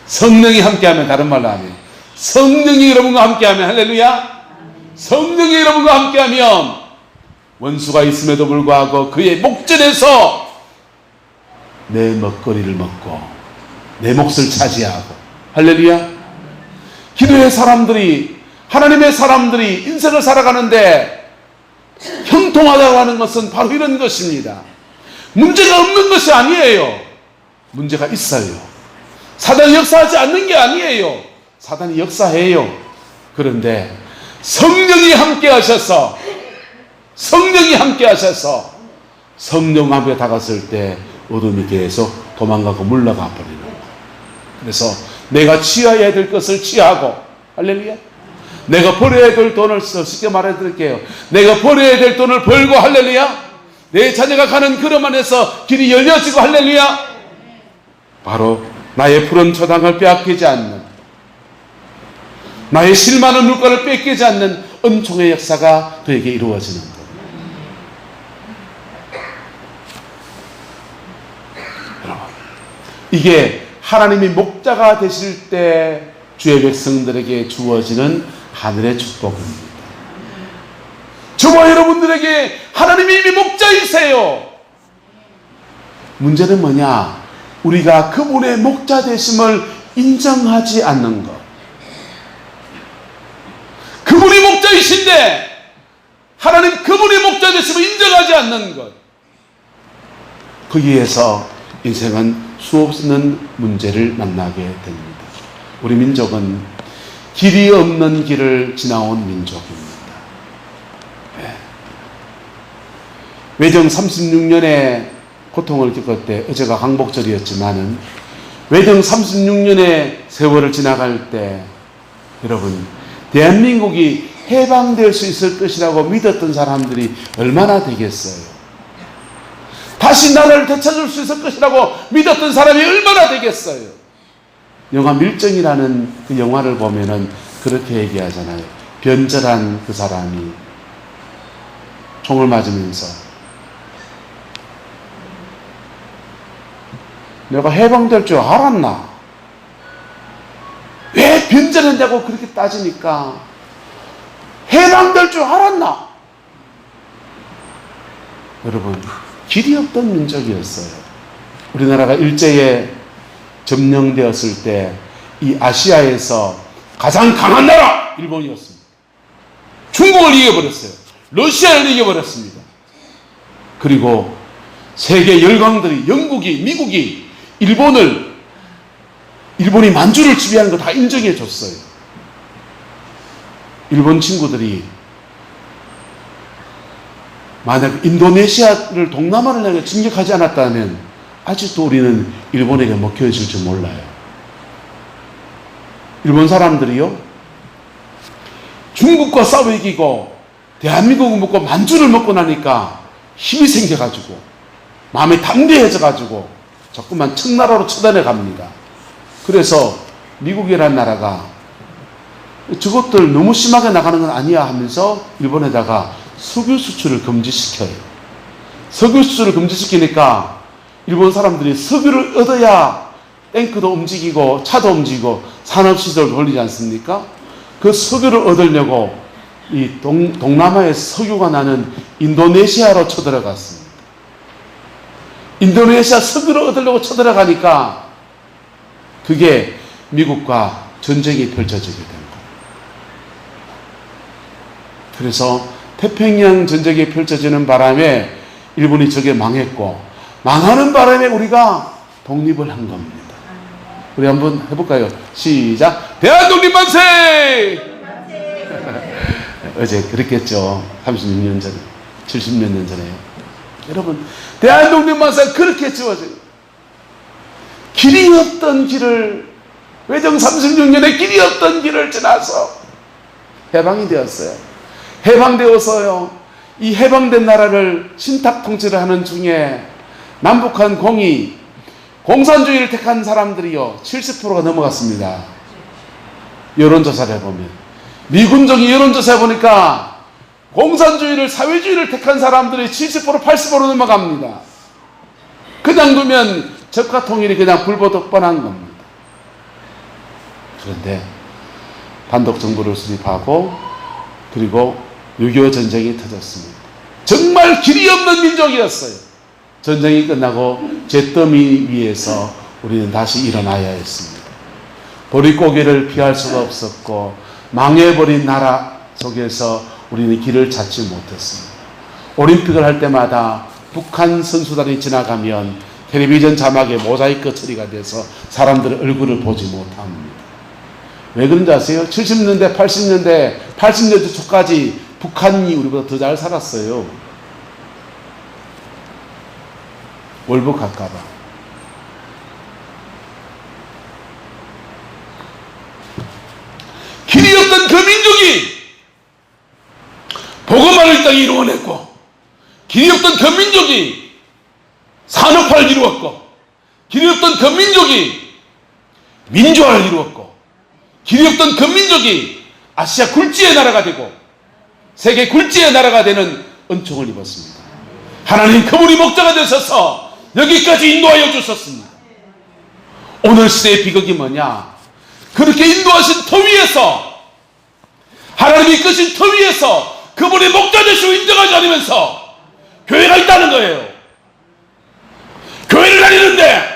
성령이 함께하면, 다른 말로 하면 성령이 여러분과 함께하면, 할렐루야, 성령이 여러분과 함께하면 원수가 있음에도 불구하고 그의 목전에서 내 먹거리를 먹고 내 몫을 차지하고, 할렐루야. 기도의 사람들이, 하나님의 사람들이 인생을 살아가는데 형통하다고 하는 것은 바로 이런 것입니다. 문제가 없는 것이 아니에요. 문제가 있어요. 사단이 역사하지 않는 게 아니에요. 사단이 역사해요. 그런데 성령이 함께 하셔서, 성령이 함께 하셔서 성령 앞에 다가설 때 어둠이 계속 도망가고 물러가 버리는 거예요. 그래서 내가 취해야 될 것을 취하고, 할렐루야, 내가 버려야 될 돈을 쉽게 말해 드릴게요. 내가 버려야 될 돈을 벌고, 할렐루야, 내 자녀가 가는 걸음 안에서 길이 열려지고, 할렐루야, 바로 나의 푸른 초당을 빼앗기지 않는, 나의 실만한 물가를 뺏기지 않는 은총의 역사가 그에게 이루어지는 것. 여러분, 이게 하나님이 목자가 되실 때 주의 백성들에게 주어지는 하늘의 축복입니다. 저와 여러분들에게 하나님이 이미 목자이세요. 문제는 뭐냐? 우리가 그분의 목자 되심을 인정하지 않는 것. 그분이 목자이신데 하나님 그분이 목자 되심을 인정하지 않는 것. 거기에서 인생은 수없는 문제를 만나게 됩니다. 우리 민족은 길이 없는 길을 지나온 민족입니다. 외정 36년의 고통을 겪을 때, 어제가 강복절이었지만은 외정 36년의 세월을 지나갈 때, 여러분, 대한민국이 해방될 수 있을 것이라고 믿었던 사람들이 얼마나 되겠어요? 다시 나라를 되찾을 수 있을 것이라고 믿었던 사람이 얼마나 되겠어요? 영화 밀정이라는 그 영화를 보면은 그렇게 얘기하잖아요. 변절한 그 사람이 총을 맞으면서 내가 해방될 줄 알았나? 왜 변절했냐고 그렇게 따지니까 해방될 줄 알았나? 여러분, 길이 없던 민족이었어요. 우리나라가 일제에 점령되었을 때 이 아시아에서 가장 강한 나라 일본이었습니다. 중국을 이겨버렸어요. 러시아를 이겨버렸습니다. 그리고 세계 열강들이, 영국이, 미국이 일본이 만주를 지배하는 거 다 인정해 줬어요. 일본 친구들이 만약 인도네시아를, 동남아를 향해 진격하지 않았다면 아직도 우리는 일본에게 먹혀있을 줄 몰라요. 일본 사람들이요, 중국과 싸워 이기고 대한민국을 먹고 만주를 먹고 나니까 힘이 생겨가지고 마음이 담대해져가지고 자꾸만 청나라로 쳐다내 갑니다. 그래서 미국이라는 나라가 저것들 너무 심하게 나가는 건 아니야 하면서 일본에다가 석유 수출을 금지시켜요. 석유 수출을 금지시키니까 일본 사람들이 석유를 얻어야 탱크도 움직이고 차도 움직이고 산업시설도 돌리지 않습니까? 그 석유를 얻으려고 이 동남아에 석유가 나는 인도네시아로 쳐들어갔습니다. 인도네시아 석유를 얻으려고 쳐들어가니까 그게 미국과 전쟁이 펼쳐지게 된 거예요. 그래서 태평양 전쟁이 펼쳐지는 바람에 일본이 저게 망했고, 망하는 바람에 우리가 독립을 한 겁니다. 우리 한번 해볼까요? 시작! 대한독립 만세! 어제 그랬겠죠. 36년 전에, 70몇 년 전에요. 여러분, 대한독립 만세 그렇게 지워져요. 길이 없던 길을, 외정 36년의 길이 없던 길을 지나서 해방이 되었어요. 해방되어서요, 이 해방된 나라를 신탁 통치를 하는 중에 남북한 공산주의를 택한 사람들이요 70%가 넘어갔습니다. 여론조사를 해보면, 미군정이 여론조사 해보니까 공산주의를, 사회주의를 택한 사람들이 70% 80% 넘어갑니다. 그냥 두면 적화 통일이 그냥 불보듯 뻔한 겁니다. 그런데 단독 정부를 수립하고 그리고 6.25 전쟁이 터졌습니다. 정말 길이 없는 민족이었어요. 전쟁이 끝나고 잿더미 위에서 우리는 다시 일어나야 했습니다. 보릿고개를 피할 수가 없었고 망해버린 나라 속에서 우리는 길을 찾지 못했습니다. 올림픽을 할 때마다 북한 선수단이 지나가면 텔레비전 자막에 모자이크 처리가 돼서 사람들의 얼굴을 보지 못합니다. 왜 그런지 아세요? 70년대, 80년대 초까지 북한이 우리보다 더 잘 살았어요. 월북할까봐. 길이 없던 그 민족이 복음화를 이 땅에 이루어냈고, 길이 없던 그 민족이 산업화를 이루었고, 길이 없던 그 민족이 민주화를 이루었고, 길이 없던 그 민족이 아시아 굴지의 나라가 되고 세계 굴지의 나라가 되는 은총을 입었습니다. 하나님 그분이 목자가 되셔서 여기까지 인도하여 주셨습니다. 오늘 시대의 비극이 뭐냐? 그렇게 인도하신 터 위에서, 하나님이 이끄신 터 위에서 그분이 목자 되시고 인정하지 않으면서 교회가 있다는 거예요. 교회를 다니는데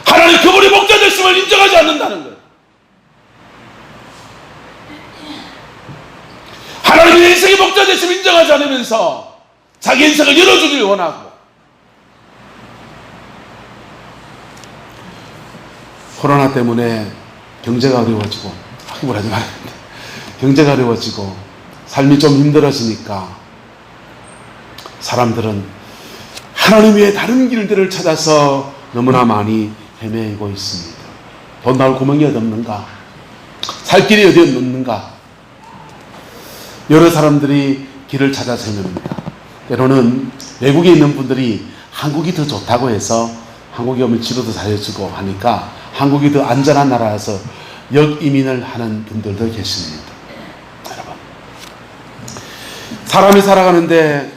하나님 그분이 목자 되심을 인정하지 않는다는 거예요. 하나님의 인생의 목자 되심을 인정하지 않으면서 자기 인생을 열어주길 원하고, 코로나 때문에 경제가 어려워지고, 우울하지 말아야 돼. 경제가 어려워지고 삶이 좀 힘들어지니까 사람들은 하나님 외에 다른 길들을 찾아서 너무나 많이 헤매고 있습니다. 돈 나올 구멍이 어디 없는가? 살 길이 어디 없는가? 여러 사람들이 길을 찾아서 헤맵니다. 때로는 외국에 있는 분들이 한국이 더 좋다고 해서 한국에 오면 치료도 잘해주고 하니까 한국이 더 안전한 나라라서 역이민을 하는 분들도 계십니다. 여러분, 사람이 살아가는데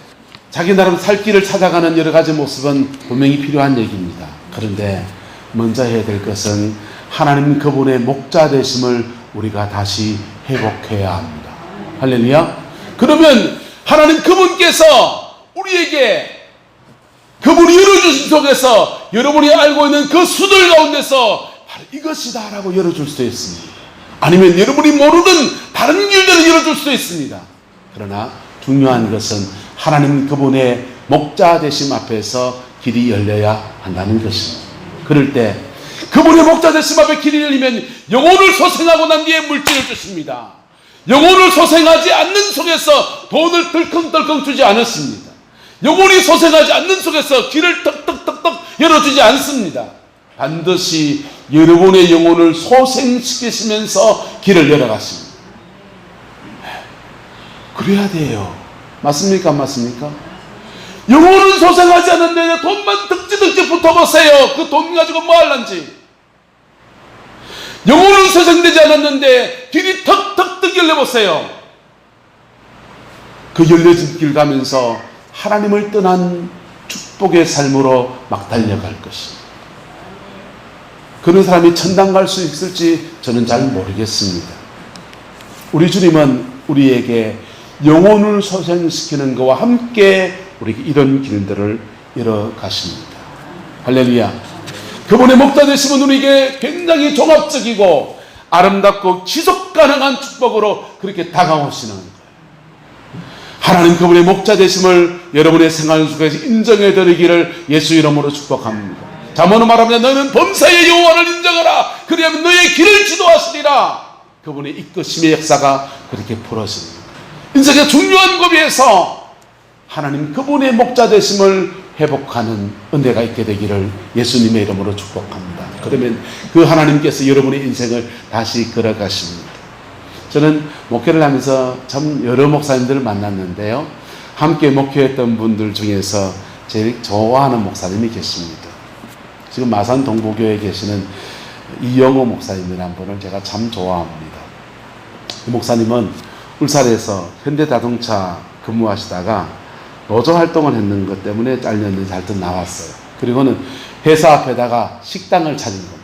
자기 나름 살 길을 찾아가는 여러 가지 모습은 분명히 필요한 얘기입니다. 그런데 먼저 해야 될 것은 하나님 그분의 목자 되심을 우리가 다시 회복해야 합니다. 할렐루야. 그러면 하나님 그분께서 우리에게 그분이 열어주신 속에서 여러분이 알고 있는 그 수들 가운데서 이것이다 라고 열어줄 수도 있습니다. 아니면 여러분이 모르는 다른 길들을 열어줄 수도 있습니다. 그러나 중요한 것은 하나님 그분의 목자 되심 앞에서 길이 열려야 한다는 것입니다. 그럴 때 그분의 목자 되심 앞에 길이 열리면 영혼을 소생하고 난 뒤에 물질을 주십니다. 영혼을 소생하지 않는 속에서 돈을 덜컹덜컹 주지 않았습니다. 영혼이 소생하지 않는 속에서 길을 턱턱턱턱 열어주지 않습니다. 반드시 여러분의 영혼을 소생시키시면서 길을 열어가십니다. 그래야 돼요. 맞습니까? 안 맞습니까? 영혼은 소생하지 않는데 돈만 득지득지 붙어보세요. 그 돈 가지고 뭐 할란지. 영혼은 소생되지 않았는데 길이 턱턱턱 열려보세요. 그 열려진 길 가면서 하나님을 떠난 축복의 삶으로 막 달려갈 것입니다. 그런 사람이 천당 갈 수 있을지 저는 잘 모르겠습니다. 우리 주님은 우리에게 영혼을 소생시키는 것과 함께 우리에게 이런 길들을 열어 가십니다. 할렐루야. 그분의 목자 되심은 우리에게 굉장히 종합적이고 아름답고 지속 가능한 축복으로 그렇게 다가오시는 거예요. 하나님 그분의 목자 되심을 여러분의 생활 속에서 인정해 드리기를 예수 이름으로 축복합니다. 잠언은 말하면 너는 범사의 여호와를 인정하라. 그리하면 너의 길을 지도하시리라. 그분의 이끄심의 역사가 그렇게 풀어집니다. 인생의 중요한 고비에서 하나님 그분의 목자 되심을 회복하는 은혜가 있게 되기를 예수님의 이름으로 축복합니다. 그러면 그 하나님께서 여러분의 인생을 다시 걸어가십니다. 저는 목회를 하면서 참 여러 목사님들을 만났는데요. 함께 목회했던 분들 중에서 제일 좋아하는 목사님이 계십니다. 지금 마산 동부교회에 계시는 이영호 목사님이라는 분을 제가 참 좋아합니다. 이 목사님은 울산에서 현대자동차 근무하시다가 노조 활동을 했는 것 때문에 잘렸는지 하여튼 나왔어요. 그리고는 회사 앞에다가 식당을 차린 겁니다.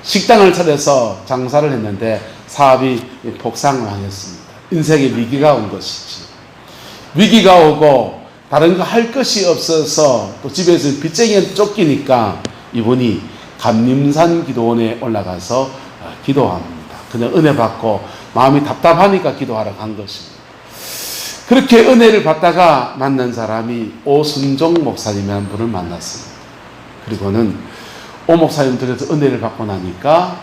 식당을 차려서 장사를 했는데 사업이 폭삭망했습니다. 인생에 위기가 온 것이지. 위기가 오고 다른 거 할 것이 없어서 또 집에서 빚쟁이한테 쫓기니까 이분이 감림산 기도원에 올라가서 기도합니다. 그냥 은혜 받고 마음이 답답하니까 기도하러 간 것입니다. 그렇게 은혜를 받다가 만난 사람이 오순종 목사님이라는 분을 만났습니다. 그리고는 오 목사님 들에서 은혜를 받고 나니까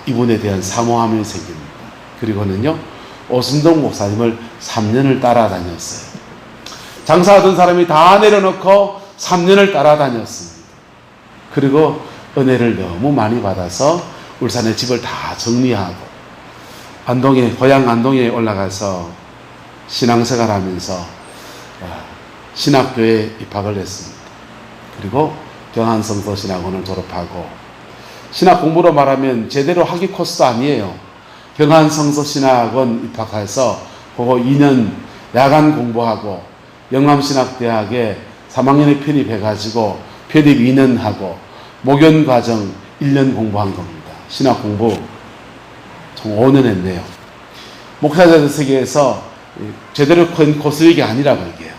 이분에 대한 사모함이 생깁니다. 그리고는요 오순종 목사님을 3년을 따라다녔어요. 장사하던 사람이 다 내려놓고 3년을 따라다녔습니다. 그리고 은혜를 너무 많이 받아서 울산에 집을 다 정리하고 고향 안동에 올라가서 신앙생활 하면서 신학교에 입학을 했습니다. 그리고 경한성서신학원을 졸업하고 신학 공부로 말하면 제대로 학위 코스도 아니에요. 경한성서신학원 입학해서 그거 2년 야간 공부하고 영암신학대학에 3학년에 편입해가지고 편입 2년 하고 목연과정 1년 공부한 겁니다. 신학 공부 총 5년 했네요. 목사들 세계에서 제대로 큰 코스육이 아니라고 얘기해요.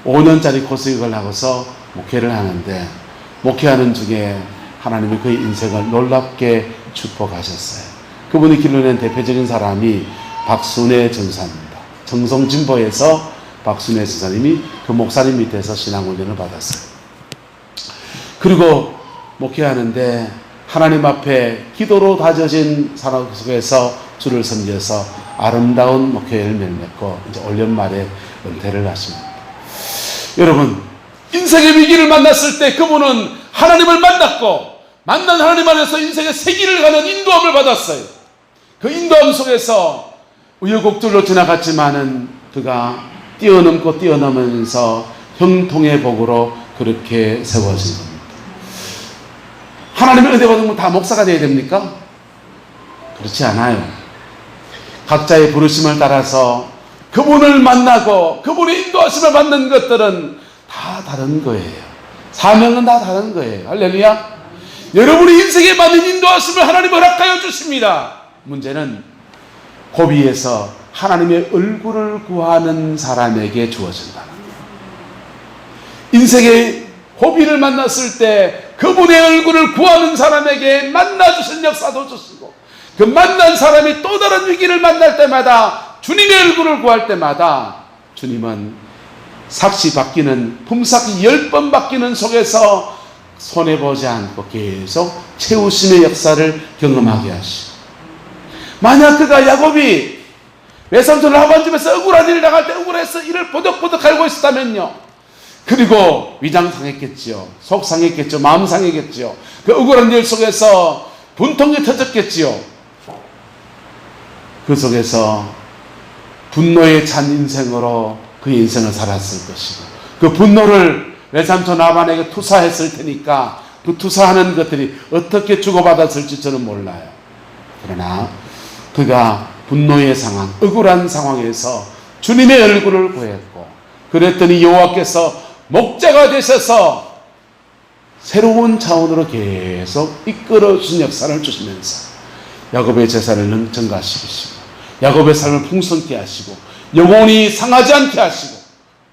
5년짜리 코스육을 하고서 목회를 하는데 목회하는 중에 하나님이 그의 인생을 놀랍게 축복하셨어요. 그분이 길러낸 대표적인 사람이 박순애 전사입니다. 정성진보에서 박순애 전사님이 그 목사님 밑에서 신앙훈련을 받았어요. 그리고 목회하는데 하나님 앞에 기도로 다져진 사람 속에서 주를 섬겨서 아름다운 목회를 맺고 이제 올 연말에 은퇴를 하십니다. 여러분, 인생의 위기를 만났을 때 그분은 하나님을 만났고 만난 하나님 안에서 인생의 새 길을 가는 인도함을 받았어요. 그 인도함 속에서 우여곡절로 지나갔지만은 그가 뛰어넘으면서 형통의 복으로 그렇게 세워진 겁니다. 하나님의 은혜 받으면 다 목사가 되어야 됩니까? 그렇지 않아요. 각자의 부르심을 따라서 그분을 만나고 그분의 인도하심을 받는 것들은 다 다른 거예요. 사명은 다 다른 거예요. 할렐루야. 여러분의 인생에 맞는 인도하심을 하나님 허락하여 주십니다. 문제는 고비에서 하나님의 얼굴을 구하는 사람에게 주어진다. 인생의 고비를 만났을 때 그분의 얼굴을 구하는 사람에게 만나주신 역사도 주시고, 그 만난 사람이 또 다른 위기를 만날 때마다, 주님의 얼굴을 구할 때마다 주님은 삭시 바뀌는, 품삯이 10번 바뀌는 속에서 손해보지 않고 계속 채우심의 역사를 경험하게 하시고, 만약 그가 야곱이 외삼촌 라반 집에서 억울한 일을 당할 때 억울해서 이를 보덕보덕 알고 있었다면요, 그리고 위장 상했겠지요, 속 상했겠죠, 마음 상했겠지요, 그 억울한 일 속에서 분통이 터졌겠지요. 그 속에서 분노에 찬 인생으로 그 인생을 살았을 것이고, 그 분노를 외삼촌 라반에게 투사했을 테니까 그 투사하는 것들이 어떻게 주고받았을지 저는 몰라요. 그러나 그가 분노의 상황, 억울한 상황에서 주님의 얼굴을 구했고, 그랬더니 여호와께서 목자가 되셔서 새로운 차원으로 계속 이끌어주신 역사를 주시면서 야곱의 제사를 증가시키시고, 야곱의 삶을 풍성케 하시고, 영혼이 상하지 않게 하시고,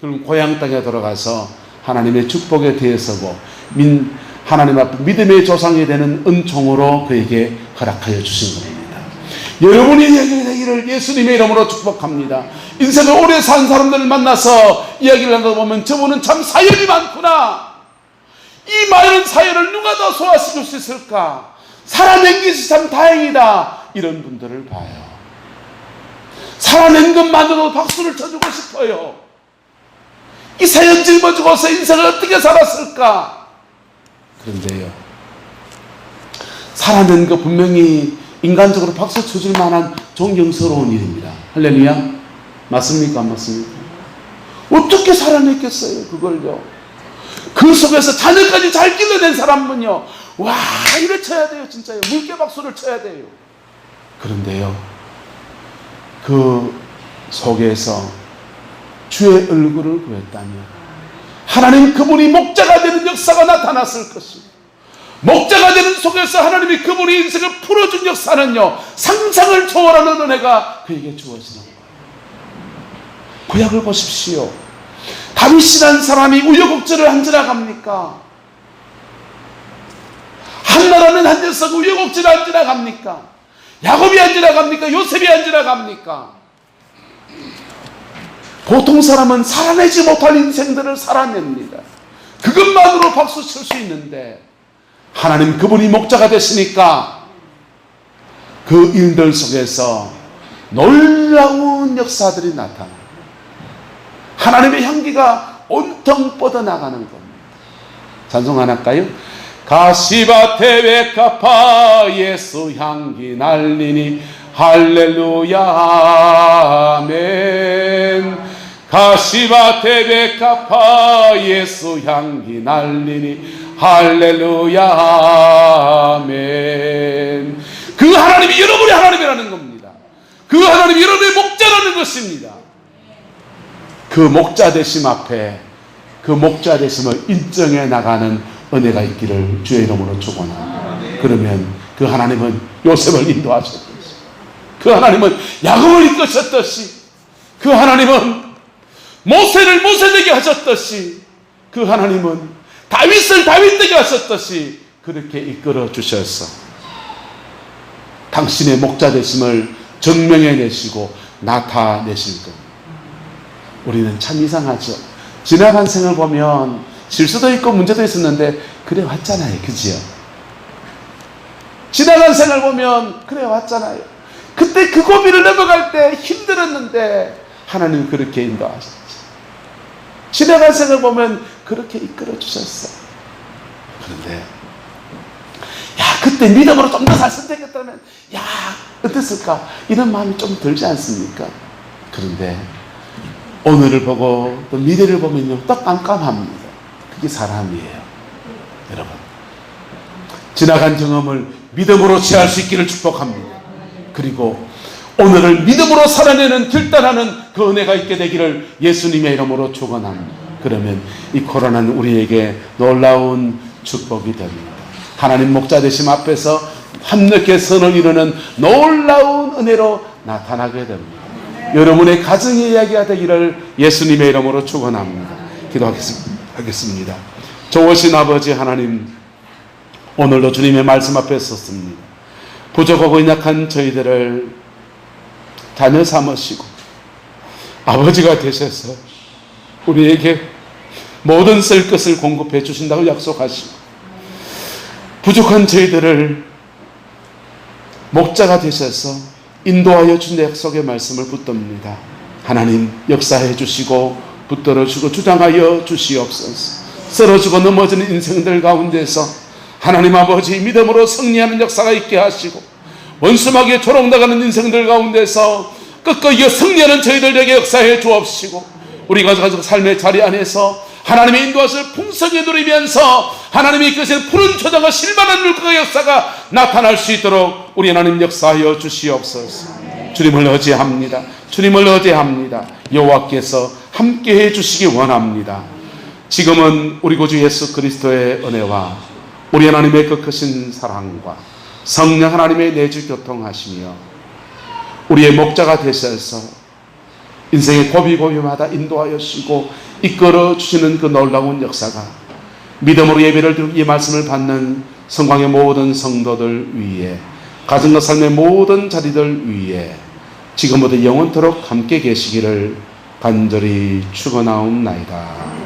결국 고향 땅에 돌아가서 하나님의 축복에 대해서고 하나님 앞에 믿음의 조상이 되는 은총으로 그에게 허락하여 주신 겁니다. 여러분의 이야기가 되기를 예수님의 이름으로 축복합니다. 인생을 오래 산 사람들을 만나서 이야기를 하다 보면 저분은 참 사연이 많구나, 이 많은 사연을 누가 더 소화시킬 수 있을까, 살아낸 것이 참 다행이다, 이런 분들을 봐요. 살아낸 것만으로도 박수를 쳐주고 싶어요. 이 사연 짊어지고서 인생을 어떻게 살았을까. 그런데요, 살아낸 것 분명히 인간적으로 박수 쳐줄 만한 존경스러운 일입니다. 할렐루야. 맞습니까? 안 맞습니까? 어떻게 살아냈겠어요, 그걸요. 그 속에서 자녀까지 잘 길러낸 사람은요, 와, 이래 쳐야 돼요. 진짜요. 물개 박수를 쳐야 돼요. 그런데요, 그 속에서 주의 얼굴을 구했다면 하나님 그분이 목자가 되는 역사가 나타났을 것이고, 목자가 되는 속에서 하나님이 그분의 인생을 풀어준 역사는요, 상상을 초월하는 은혜가 그에게 주어지는 거예요. 구약을 보십시오. 다윗이라는 사람이 우여곡절을 안 지나갑니까? 한나라는 한 녀석 우여곡절을 안 지나갑니까? 야곱이 안 지나갑니까? 요셉이 안 지나갑니까? 보통 사람은 살아내지 못할 인생들을 살아냅니다. 그것만으로 박수 칠 수 있는데, 하나님 그분이 목자가 되시니까 그 일들 속에서 놀라운 역사들이 나타나요. 하나님의 향기가 온통 뻗어나가는 겁니다. 찬송 하나 할까요? 가시밭에 외카파 예수 향기 날리니 할렐루야 아멘. 가시밭에 외카파 예수 향기 날리니 할렐루야 아멘. 그 하나님이 여러분의 하나님이라는 겁니다. 그 하나님이 여러분의 목자라는 것입니다. 그 목자 되심 앞에 그 목자 되심을 인정해 나가는 은혜가 있기를 주의 이름으로 축원합니다. 그러면 그 하나님은 요셉을 인도하셨듯이, 그 하나님은 야곱을 이끄셨듯이, 그 하나님은 모세를 모세되게 하셨듯이, 그 하나님은 다윗을 다윗되게 하셨듯이 그렇게 이끌어 주셔서 당신의 목자 되심을 증명해내시고 나타내실 겁니다. 우리는 참 이상하죠. 지나간 생을 보면 실수도 있고 문제도 있었는데 그래 왔잖아요. 그지요? 지나간 생을 보면 그래 왔잖아요. 그때 그 고비를 넘어갈 때 힘들었는데 하나님 그렇게 인도하셨죠. 지나간 생을 보면 그렇게 이끌어 주셨어. 그런데 야, 그때 믿음으로 좀 더 잘 선택했다면 야, 어땠을까? 이런 마음이 좀 들지 않습니까? 그런데 오늘을 보고 또 미래를 보면요, 또 깜깜합니다. 그게 사람이에요. 여러분, 지나간 경험을 믿음으로 취할 수 있기를 축복합니다. 그리고 오늘을 믿음으로 살아내는 결단하는 그 은혜가 있게 되기를 예수님의 이름으로 축원합니다. 그러면 이 코로나는 우리에게 놀라운 축복이 됩니다. 하나님 목자 되심 앞에서 함께 선을 이루는 놀라운 은혜로 나타나게 됩니다. 여러분의 가정의 이야기가 되기를 예수님의 이름으로 축원합니다. 기도하겠습니다. 좋으신 아버지 하나님, 오늘도 주님의 말씀 앞에 섰습니다. 부족하고 연약한 저희들을 자녀 삼으시고 아버지가 되셔서 우리에게 모든 쓸 것을 공급해 주신다고 약속하시고 부족한 저희들을 목자가 되셔서 인도하여 준 약속의 말씀을 붙듭니다. 하나님 역사해 주시고 붙들어 주고 주장하여 주시옵소서. 쓰러지고 넘어지는 인생들 가운데서 하나님 아버지 믿음으로 승리하는 역사가 있게 하시고 원수막에 조롱당하는 인생들 가운데서 끝까지 승리하는 저희들에게 역사해 주옵시고 우리가 가족 삶의 자리 안에서 하나님의 인도하실 풍성히 누리면서 하나님이 이끄신 푸른 초장과 실만한 물가의 역사가 나타날 수 있도록 우리 하나님 역사하여 주시옵소서. 주님을 의지합니다. 주님을 의지합니다. 여호와께서 함께해 주시기 원합니다. 지금은 우리 구주 예수 그리스도의 은혜와 우리 하나님의 그 크신 사랑과 성령 하나님의 내주 교통하시며 우리의 목자가 되셔서 인생의 고비고비마다 인도하여 주시고 이끌어 주시는 그 놀라운 역사가 믿음으로 예배를 드리고 이 말씀을 받는 성광의 모든 성도들 위에 가정과 삶의 모든 자리들 위에 지금부터 영원토록 함께 계시기를 간절히 축원하옵나이다.